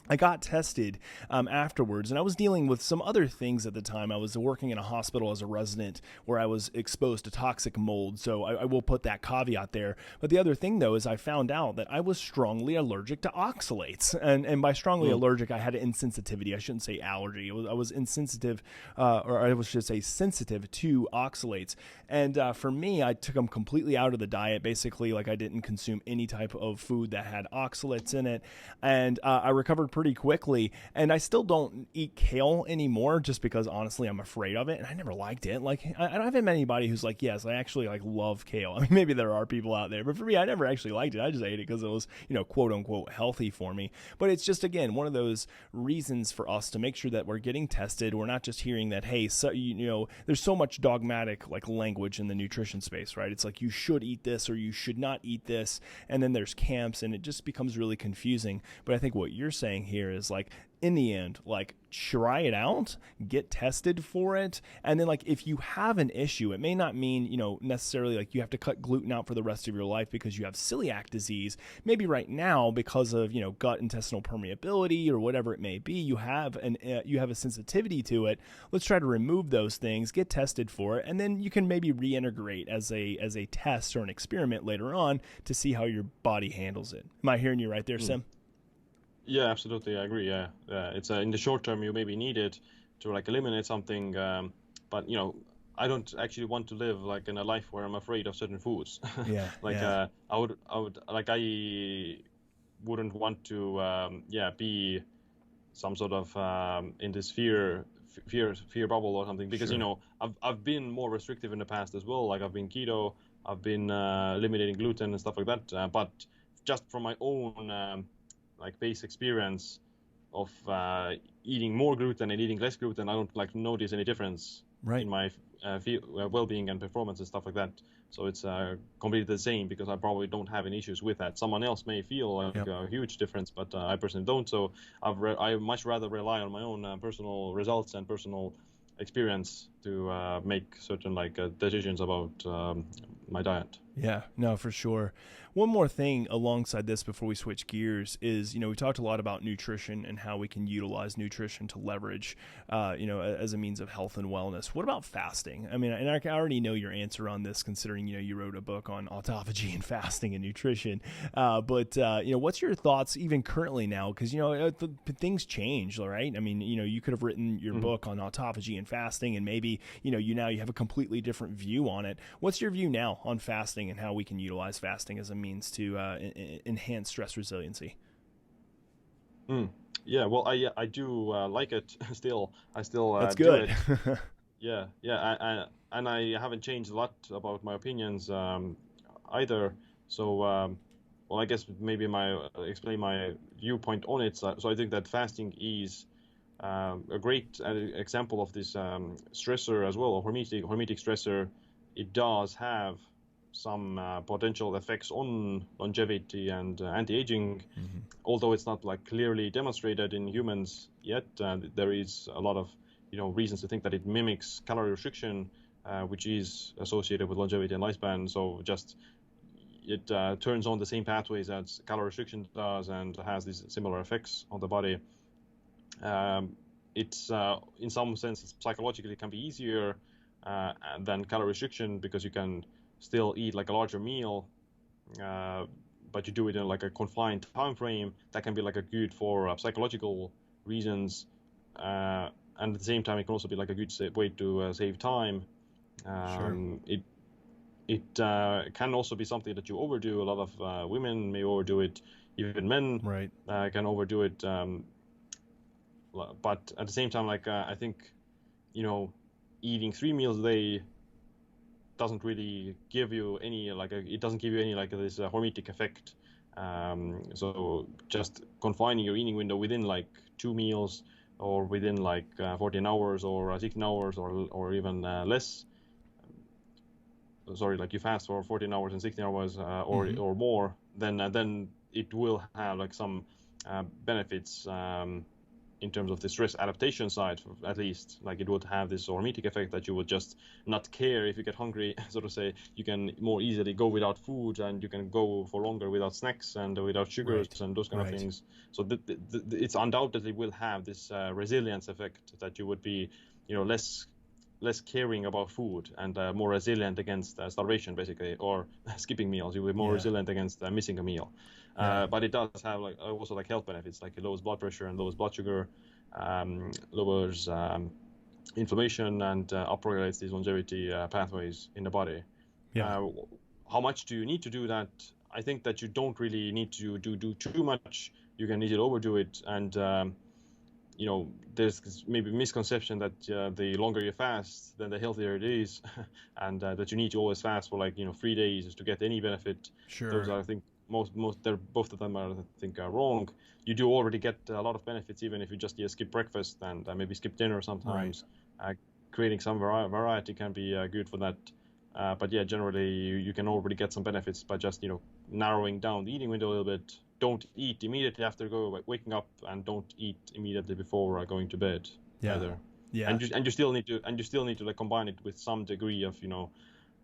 I got tested afterwards, and I was dealing with some other things at the time. I was working in a hospital as a resident where I was exposed to toxic mold, so I will put that caveat there. But the other thing, though, is I found out that I was strongly allergic to oxalates, and by strongly allergic, I had an insensitivity. I shouldn't say allergy. I was insensitive, or I should say sensitive to oxalates. And for me, I took them completely out of the diet, basically. Like, I didn't consume any type of food that had oxalates in it, and I recovered pretty quickly. And I still don't eat kale anymore, just because honestly I'm afraid of it, and I never liked it. Like, I haven't met anybody who's like, yes, I actually like love kale. I mean, maybe there are people out there, but for me, I never actually liked it. I just ate it because it was, quote unquote healthy for me. But it's just, again, one of those reasons for us to make sure that we're getting tested. We're not just hearing that, hey, so there's so much dogmatic like language in the nutrition space, right? It's like, you should eat this or you should not eat this, and then there's camps, and it just becomes really confusing. But I think what you're saying here is like, in the end, like, try it out, get tested for it. And then, like, if you have an issue, it may not mean, necessarily like you have to cut gluten out for the rest of your life because you have celiac disease. Maybe right now, because of, gut intestinal permeability or whatever it may be, you have a sensitivity to it. Let's try to remove those things, get tested for it, and then you can maybe reintegrate as a test or an experiment later on to see how your body handles it. Am I hearing you right there, Siim? Yeah, absolutely. I agree. Yeah. It's in the short term, you maybe need it to like eliminate something. But, I don't actually want to live like in a life where I'm afraid of certain foods. Yeah. I wouldn't want to, be some sort of in this fear bubble or something, because, Sure. I've been more restrictive in the past as well. Like, I've been keto, I've been eliminating gluten and stuff like that. But just from my own, like, base experience of eating more gluten and eating less gluten, I don't like notice any difference in my well-being and performance and stuff like that. So it's completely the same, because I probably don't have any issues with that. Someone else may feel like a huge difference, but I personally don't. So I much rather rely on my own personal results and personal experience to make certain decisions about my diet. Yeah, no, for sure. One more thing alongside this before we switch gears is, we talked a lot about nutrition and how we can utilize nutrition to leverage, as a means of health and wellness. What about fasting? I mean, and I already know your answer on this, considering, you wrote a book on autophagy and fasting and nutrition. But what's your thoughts even currently now? Because, things change, right? I mean, you could have written your book on autophagy and fasting, and maybe, you have a completely different view on it. What's your view now on fasting and how we can utilize fasting as a means to enhance stress resiliency? Yeah, well, I do like it still. I still That's do good. it. And I haven't changed a lot about my opinions either. So, well, I guess maybe explain my viewpoint on it. So I think that fasting is a great example of this stressor as well, a hormetic stressor. It does have some potential effects on longevity and anti-aging, although it's not clearly demonstrated in humans yet. There is a lot of reasons to think that it mimics calorie restriction, which is associated with longevity and lifespan. So just it turns on the same pathways as calorie restriction does and has these similar effects on the body. It's in some sense psychologically can be easier than calorie restriction, because you can still eat a larger meal, but you do it in a confined time frame. That can be good for psychological reasons, and at the same time it can also be a good way to save time. Sure. It can also be something that you overdo. A lot of women may overdo it, even men can overdo it, but at the same time I think eating 3 meals a day doesn't really give you any it doesn't give you any this hormetic effect. So just confining your eating window within 2 meals, or within 14 hours or 16 hours or even less. Sorry, you fast for 14 hours and 16 hours or more, then it will have some benefits in terms of the stress adaptation side, at least. It would have this hormetic effect that you would just not care if you get hungry, so to say. You can more easily go without food, and you can go for longer without snacks and without sugars and those kind of things. So it's undoubtedly will have this resilience effect, that you would be less caring about food and more resilient against starvation, basically, or skipping meals. You will be more resilient against missing a meal. But it does have also health benefits, it lowers blood pressure and lowers blood sugar, lowers inflammation, and upregulates these longevity pathways in the body. How much do you need to do that? I think that you don't really need to do too much. You can easily overdo it, and there's maybe misconception that the longer you fast, then the healthier it is, and that you need to always fast for 3 days to get any benefit. Sure. Those are, I think, both of them are wrong. You do already get a lot of benefits, even if you just skip breakfast and maybe skip dinner sometimes. Creating some variety can be good for that. But yeah, generally you can already get some benefits by just narrowing down the eating window a little bit. Don't eat immediately after waking up, and don't eat immediately before going to bed either. And you still need to combine it with some degree of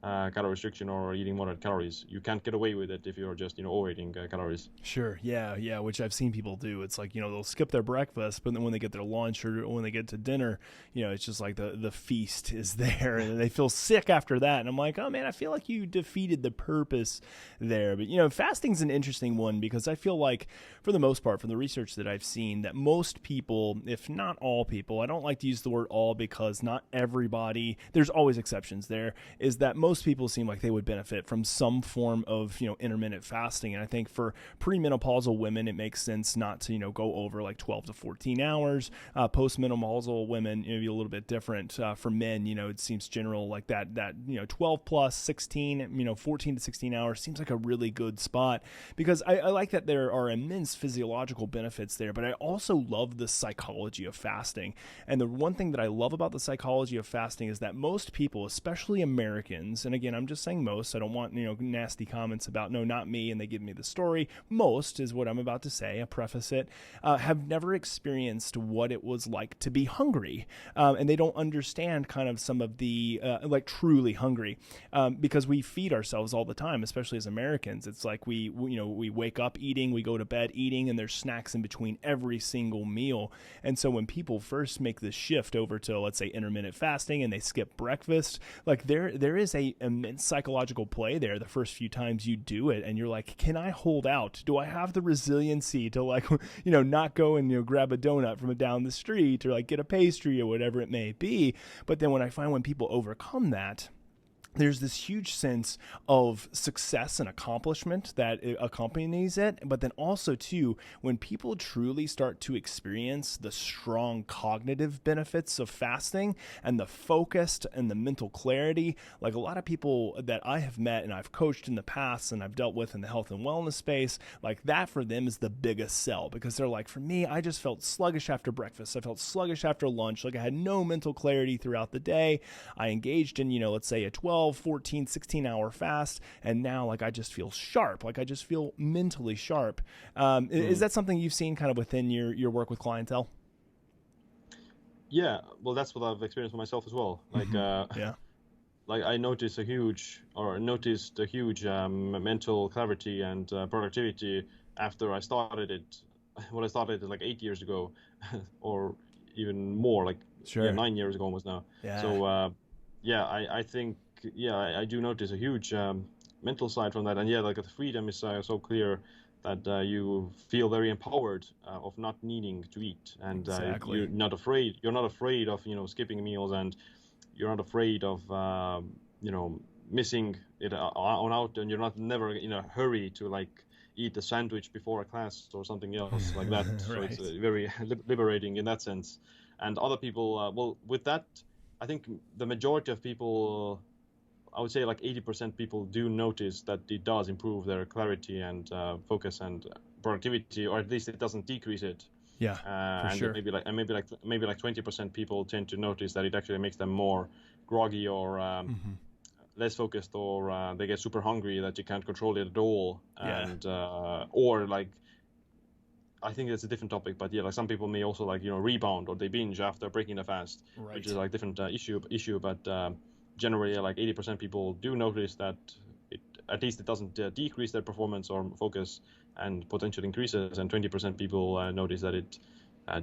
calorie restriction or eating moderate calories. You can't get away with it if you're just overeating calories. Sure. Yeah, which I've seen people do. It's they'll skip their breakfast, but then when they get their lunch or when they get to dinner, it's just the feast is there, and they feel sick after that. And I'm like, oh man, I feel like you defeated the purpose there. But fasting's an interesting one, because I feel like, for the most part, from the research that I've seen, that most people, if not all people, I don't like to use the word all because not everybody, there's always exceptions there, is that most most people seem like they would benefit from some form of, intermittent fasting. And I think for premenopausal women, it makes sense not to, go over like 12 to 14 hours. Postmenopausal women, maybe a little bit different. For men, it seems general like that 12 plus 16, 14 to 16 hours seems like a really good spot, because I like that there are immense physiological benefits there, but I also love the psychology of fasting. And the one thing that I love about the psychology of fasting is that most people, especially Americans, and again, I'm just saying most, I don't want, nasty comments about, no, not me, and they give me the story. Most is what I'm about to say, I preface it, have never experienced what it was like to be hungry. And they don't understand kind of some of the, truly hungry, because we feed ourselves all the time, especially as Americans. It's like we wake up eating, we go to bed eating, and there's snacks in between every single meal. And so when people first make this shift over to, let's say, intermittent fasting, and they skip breakfast, like there is a immense psychological play there the first few times you do it, and you're like, can I hold out? Do I have the resiliency to not go and grab a donut from down the street, or like get a pastry or whatever it may be? But then when people overcome that, there's this huge sense of success and accomplishment that accompanies it. But then also, too, when people truly start to experience the strong cognitive benefits of fasting and the focused and the mental clarity, like a lot of people that I have met and I've coached in the past and I've dealt with in the health and wellness space, like that for them is the biggest sell, because they're like, for me, I just felt sluggish after breakfast. I felt sluggish after lunch. Like I had no mental clarity throughout the day. I engaged in, let's say a 12, 14, 16 hour fast, and now like I just feel sharp, like I just feel mentally sharp. Is that something you've seen kind of within your work with clientele? Yeah, well, that's what I've experienced for myself as well. Like like I noticed a huge mental clarity and productivity after I started it. Well, I started it like 8 years ago, or even more, like Sure. 9 years ago almost now. Yeah. So I think I do notice a huge mental side from that, and like the freedom is so clear that you feel very empowered of not needing to eat, and Exactly. you're not afraid. You're not afraid of skipping meals, and you're not afraid of missing it on out, and you're not never in a hurry to like eat a sandwich before a class or something else like that. So Right. it's very liberating in that sense. And other people, well, with that, I think the majority of people, I would say like 80% people do notice that it does improve their clarity and focus and productivity, or at least it doesn't decrease it. Yeah, for and sure. maybe like 20% people tend to notice that it actually makes them more groggy, or less focused, or they get super hungry that you can't control it at all. Yeah. And or like, I think that's a different topic, but like some people may also like rebound, or they binge after breaking the fast, Right. which is like different issue. But generally, like 80% people do notice that at least it doesn't decrease their performance or focus, and potentially increases, and 20% people notice that it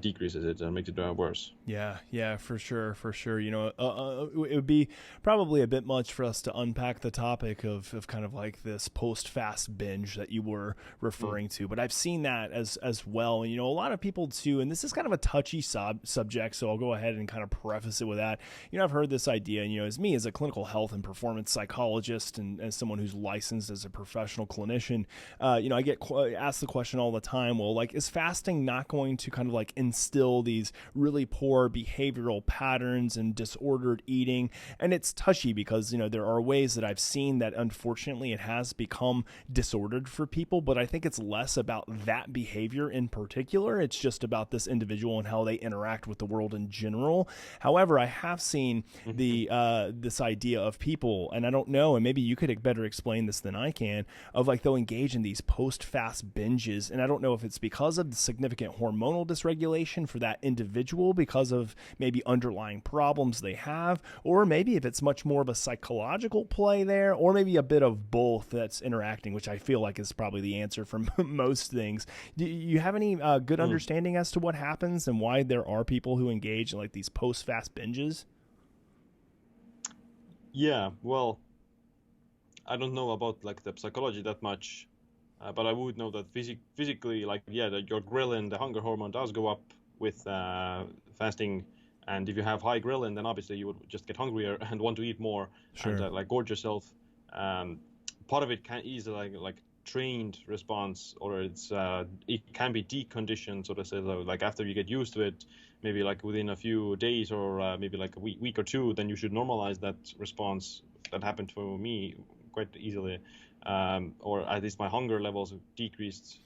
decreases it and makes it worse. Yeah, for sure. It would be probably a bit much for us to unpack the topic of kind of like this post-fast binge that you were referring to, but I've seen that as well. And, a lot of people too, and this is kind of a touchy subject, so I'll go ahead and kind of preface it with that. I've heard this idea, as me as a clinical health and performance psychologist, and as someone who's licensed as a professional clinician, I get asked the question all the time, well, like, is fasting not going to kind of like instill these really poor behavioral patterns and disordered eating? And it's touchy because, there are ways that I've seen that unfortunately it has become disordered for people, but I think it's less about that behavior in particular. It's just about this individual and how they interact with the world in general. However, I have seen this idea of people, and I don't know, and maybe you could better explain this than I can, of like they'll engage in these post-fast binges, and I don't know if it's because of the significant hormonal dysregulation for that individual because of maybe underlying problems they have, or maybe if it's much more of a psychological play there, or maybe a bit of both that's interacting, which I feel like is probably the answer for most things. Do you have any good understanding as to what happens and why there are people who engage in like these post-fast binges? Yeah, well, I don't know about like the psychology that much, but I would know that physically, like, that your ghrelin, the hunger hormone, does go up with fasting, And if you have high ghrelin, then obviously you would just get hungrier and want to eat more and like gorge yourself. Part of it is like trained response, or it can be deconditioned, so to say. Like after you get used to it, maybe like within a few days or maybe like a week or two, then you should normalize that response. That happened for me quite easily, or at least my hunger levels decreased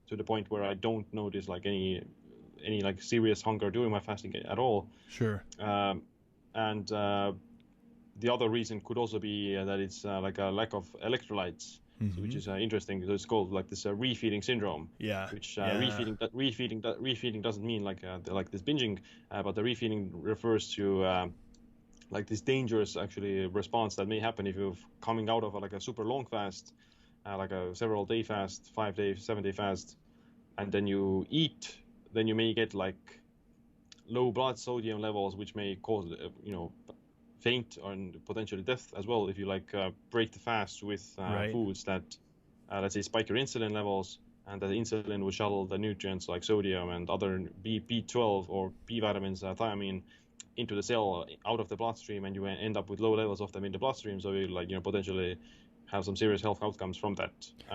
to the point where I don't notice like any like serious hunger during my fasting at all. Sure. And the other reason could also be that it's like a lack of electrolytes, which is interesting. It's called like this refeeding syndrome. Yeah. Which refeeding doesn't mean like this binging, but the refeeding refers to like this dangerous actually response that may happen if you're coming out of like a super long fast, like a several day fast, 5 day, 7 day fast, and then you eat, then you may get like low blood sodium levels, which may cause faint and potentially death as well if you like break the fast with foods that let's say spike your insulin levels, and that insulin will shuttle the nutrients like sodium and other B12 or B vitamins, thiamine, into the cell out of the bloodstream, and you end up with low levels of them in the bloodstream. So you like potentially have some serious health outcomes from that.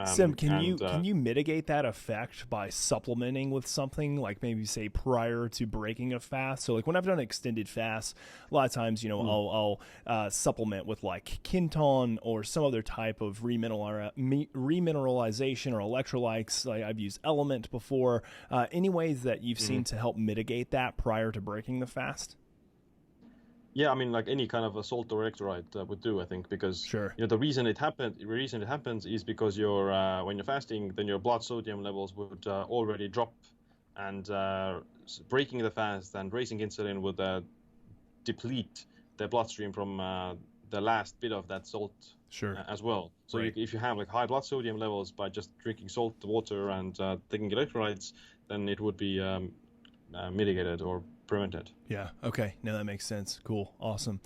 Sim, can you mitigate that effect by supplementing with something like maybe say prior to breaking a fast? So like when I've done extended fasts, a lot of times I'll supplement with like Kinton or some other type of remineralization or electrolytes. Like I've used Element before. Any ways that you've seen to help mitigate that prior to breaking the fast? Yeah, I mean, like any kind of a salt or electrolyte would do, I think, because the reason it happens is because when you're fasting, then your blood sodium levels would already drop, and breaking the fast and raising insulin would deplete the bloodstream from the last bit of that salt as well. So if you have like high blood sodium levels by just drinking salt water and taking electrolytes, then it would be mitigated or prevented. Yeah. Okay. No, that makes sense. Cool. Awesome.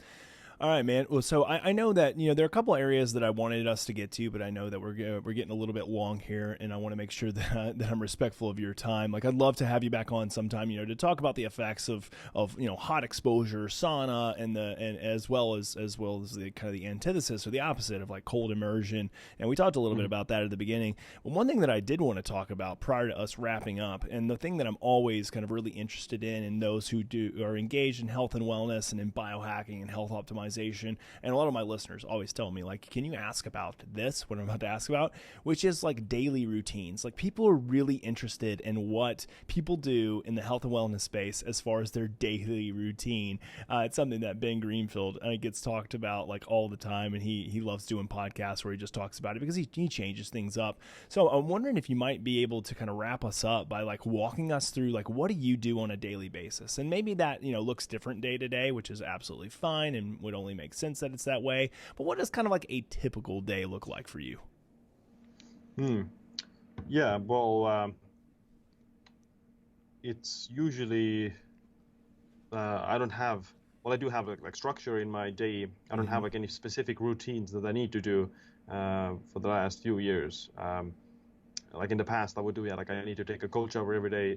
All right, man. Well, so I know that, there are a couple areas that I wanted us to get to, but I know that we're getting a little bit long here, and I want to make sure that I'm respectful of your time. Like, I'd love to have you back on sometime, to talk about the effects of hot exposure, sauna, and as well as the kind of the antithesis or the opposite of like cold immersion. And we talked a little bit about that at the beginning. But one thing that I did want to talk about prior to us wrapping up, and the thing that I'm always kind of really interested in those who are engaged in health and wellness and in biohacking and health optimization. And a lot of my listeners always tell me, like, can you ask about this, what I'm about to ask about, which is like daily routines. Like, people are really interested in what people do in the health and wellness space as far as their daily routine. It's something that Ben Greenfield gets talked about like all the time, and he loves doing podcasts where he just talks about it because he changes things up. So I'm wondering if you might be able to kind of wrap us up by like walking us through like what do you do on a daily basis, and maybe that looks different day to day, which is absolutely fine and would only make sense that it's that way. But what does kind of like a typical day look like for you? Yeah, well, it's usually I do have like structure in my day. I don't have like any specific routines that I need to do for the last few years. Like in the past, I would do like I need to take a cold shower every day,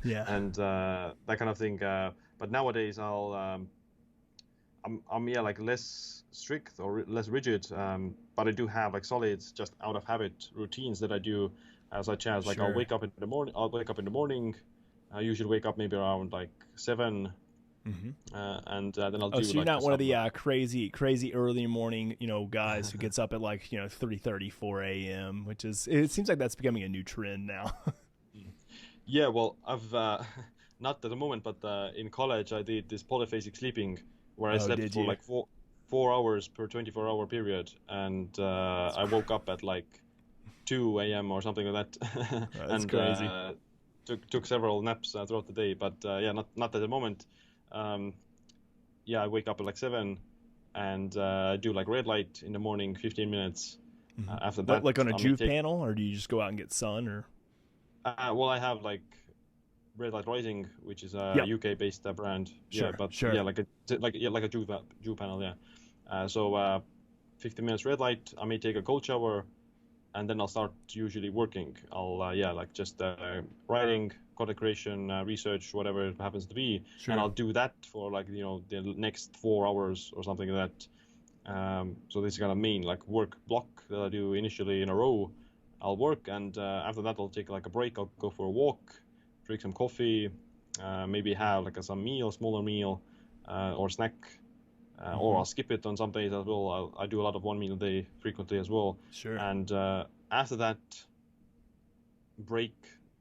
and that kind of thing. But nowadays, I'm like less strict or less rigid, but I do have like solid, just out of habit routines that I do, such as like I'll wake up in the morning. I usually wake up maybe around like 7, and then I'll do. So you're not one of the crazy early morning guys who gets up at like 3:30, 4 a.m., which is, it seems like that's becoming a new trend now. Yeah, well, I've not at the moment, but in college I did this polyphasic sleeping, where I slept for like 4 hours per 24-hour period, and I woke up at like 2 a.m. or something like that. That's crazy. Took several naps throughout the day, but not at the moment. I wake up at like 7, and do like red light in the morning, 15 minutes. After that, like on a Juve panel, or do you just go out and get sun, or? Well, I have like Red Light Rising, which is a UK-based brand. Like a Juve panel. Yeah. So 15 minutes red light. I may take a cold shower, and then I'll start usually working. I'll like just writing, content creation, research, whatever it happens to be, Sure. and I'll do that for like the next 4 hours or something like that. So this is kind of main like work block that I do initially in a row. I'll work, and after that I'll take like a break. I'll go for a walk, drink some coffee, maybe have like some meal, smaller meal, or snack. Or I'll skip it on some days as well. I do a lot of 1 meal a day frequently as well. Sure. And after that break,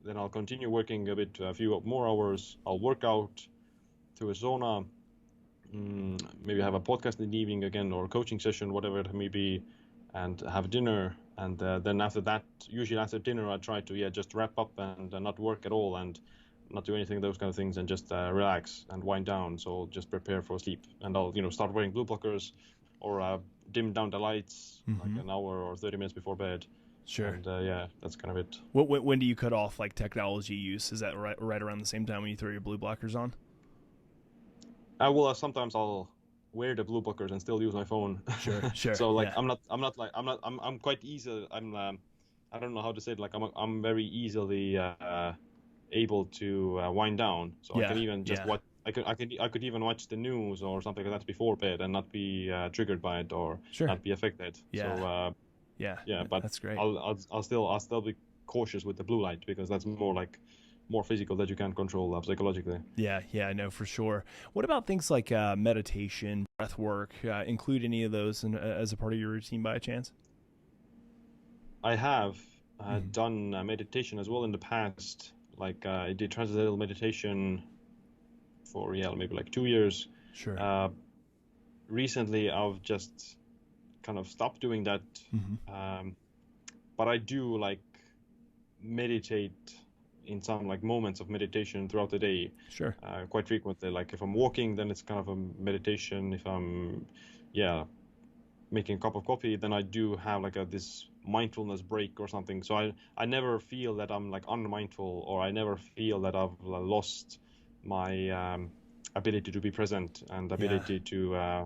then I'll continue working a few more hours. I'll work out through a sauna, maybe have a podcast in the evening again, or a coaching session, whatever it may be, and have dinner. And then after that, usually after dinner, I try to just wrap up and not work at all, and not do anything, those kind of things, and just relax and wind down. So just prepare for sleep, and I'll start wearing blue blockers, or dim down the lights like an hour or 30 minutes before bed. Sure. And that's kind of it. When do you cut off like technology use? Is that right around the same time when you throw your blue blockers on? Well, sometimes I'll wear the blue blockers and still use my phone. Sure. So like I'm quite easy. I don't know how to say it. Like I'm very easily able to wind down, so I can even just watch. I could even watch the news or something like that before bed and not be triggered by it, or not be affected. So but that's great. I'll still be cautious with the blue light, because that's more physical, that you can't control psychologically. Yeah, I know for sure. What about things like meditation, breath work? Include any of those as a part of your routine by chance? I have done meditation as well in the past. Like I did transcendental meditation for maybe like 2 years. Sure. Recently, I've just kind of stopped doing that. But I do like meditate in some like moments of meditation throughout the day. Sure. Quite frequently. Like if I'm walking, then it's kind of a meditation. If I'm making a cup of coffee, then I do have like this mindfulness break or something. So I never feel that I'm like unmindful, or I never feel that I've lost my ability to be present and ability to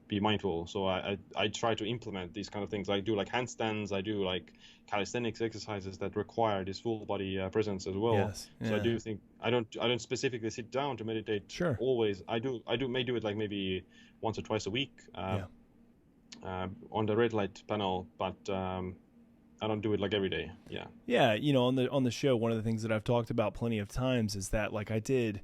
be mindful. So I try to implement these kind of things. I do like handstands, I do like calisthenics exercises that require this full body presence as well. Yes. Yeah. So I do think I don't specifically sit down to meditate. Sure. Always. I may do it like maybe once or twice a week on the red light panel, but I don't do it like every day. Yeah, on the show, one of the things that I've talked about plenty of times is that like I did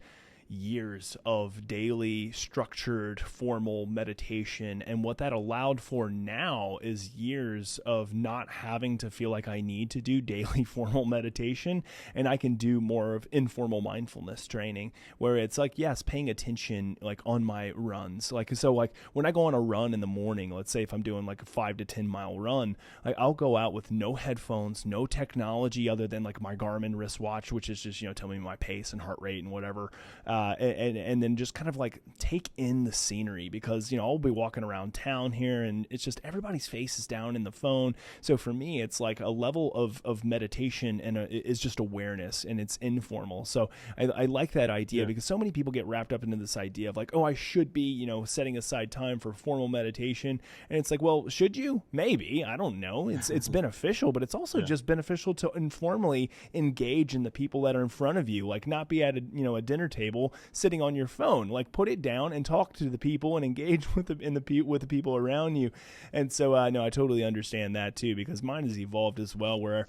years of daily structured formal meditation, and what that allowed for now is years of not having to feel like I need to do daily formal meditation, and I can do more of informal mindfulness training where it's like, yes, paying attention like on my runs. Like, so like when I go on a run in the morning, let's say if I'm doing like a 5 to 10 mile run, like I'll go out with no headphones, no technology other than like my Garmin wristwatch, which is just telling me my pace and heart rate and whatever, and then just kind of like take in the scenery, because I'll be walking around town here and it's just everybody's face is down in the phone. So for me, it's like a level of meditation, and it's just awareness, and it's informal. So I like that idea, because so many people get wrapped up into this idea of like, oh, I should be setting aside time for formal meditation, and it's like, well, should you? Maybe, I don't know. It's beneficial, but it's also just beneficial to informally engage in the people that are in front of you, like not be at a dinner table sitting on your phone. Like put it down and talk to the people and engage with the people around you. And so no, I totally understand that too, because mine has evolved as well, where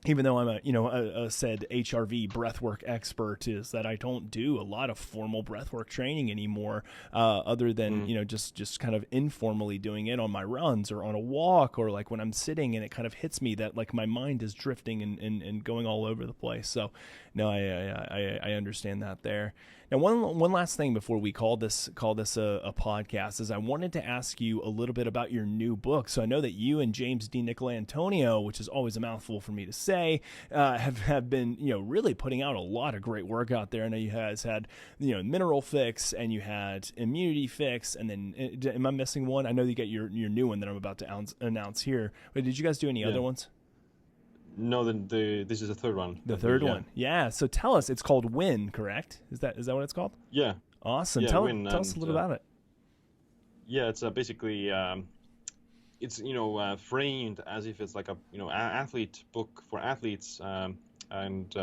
even though I'm a said HRV breathwork expert, is that I don't do a lot of formal breathwork training anymore, other than just kind of informally doing it on my runs or on a walk, or like when I'm sitting and it kind of hits me that like my mind is drifting and going all over the place. So no, I understand that there. Now, one last thing before we call this a podcast is I wanted to ask you a little bit about your new book. So I know that you and James D. Nicolantonio, which is always a mouthful for me to say, have been really putting out a lot of great work out there. I know you guys had Mineral Fix, and you had Immunity Fix, and then am I missing one? I know you got your new one that I'm about to announce here. But did you guys do any other ones? No, this is the third one. The third one. Yeah. So tell us, it's called Win, correct? Is that what it's called? Yeah. Awesome. Yeah, tell us a little about it. Yeah, it's basically it's framed as if it's like a athlete book for athletes, and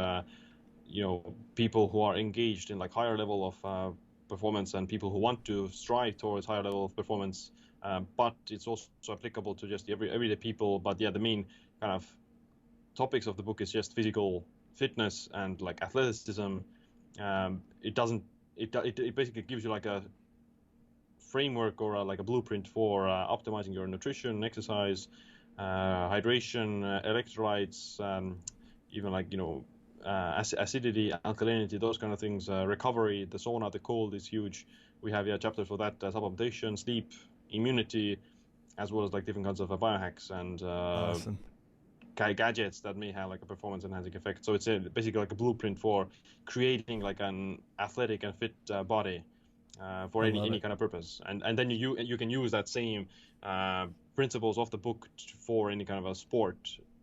people who are engaged in like higher level of performance and people who want to strive towards higher level of performance. But it's also applicable to just everyday people. But yeah, the main kind of topics of the book is just physical fitness and like athleticism. It basically gives you like a framework or like a blueprint for optimizing your nutrition, exercise, hydration, electrolytes, even like acidity, alkalinity, those kind of things. Recovery, the sauna, the cold is huge. We have chapters for that, supplementation, sleep, immunity, as well as like different kinds of biohacks and Awesome. gadgets that may have like a performance enhancing effect. So it's basically like a blueprint for creating like an athletic and fit body for any kind of purpose. And then you can use that same principles of the book for any kind of a sport,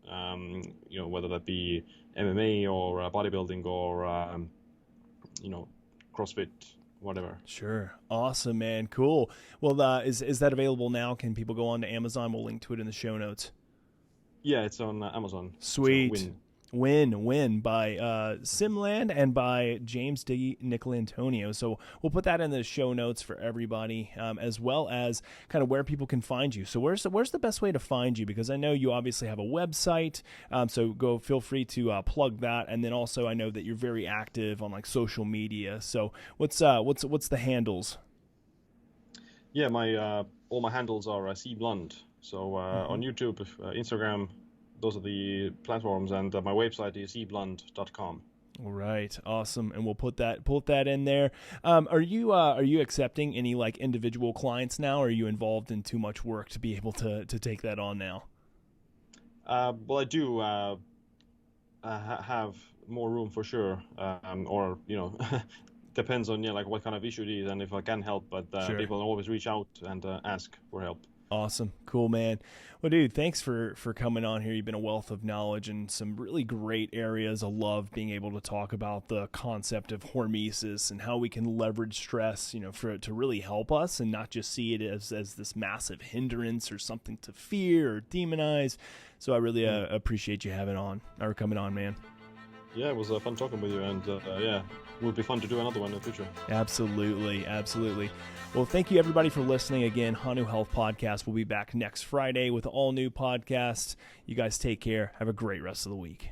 whether that be MMA or bodybuilding or CrossFit, whatever. Sure. Awesome, man. Cool. Well, is that available now? Can people go on to Amazon? We'll link to it in the show notes. Yeah, it's on Amazon. Sweet. So Win by Siim Land and by James D. Nicolantonio. So we'll put that in the show notes for everybody, as well as kind of where people can find you. So where's the best way to find you? Because I know you obviously have a website, so feel free to plug that. And then also I know that you're very active on like social media. So what's the handles? Yeah, my all my handles are Siim Land. So on YouTube, Instagram, those are the platforms, and my website is siimland.com. All right, awesome, and we'll put that in there. Are you accepting any like individual clients now? Or are you involved in too much work to be able to take that on now? Well, I do have more room for sure, or depends on like what kind of issue it is and if I can help. But Sure. People always reach out and ask for help. Awesome. Cool, man. Well, dude, thanks for coming on here. You've been a wealth of knowledge and some really great areas. I love being able to talk about the concept of hormesis and how we can leverage stress, for it to really help us and not just see it as this massive hindrance or something to fear or demonize. So I really appreciate you coming on, man. Yeah, it was fun talking with you, and it would be fun to do another one in the future. Absolutely. Well, thank you everybody for listening again. Hanu Health Podcast will be back next Friday with all new podcasts. You guys take care. Have a great rest of the week.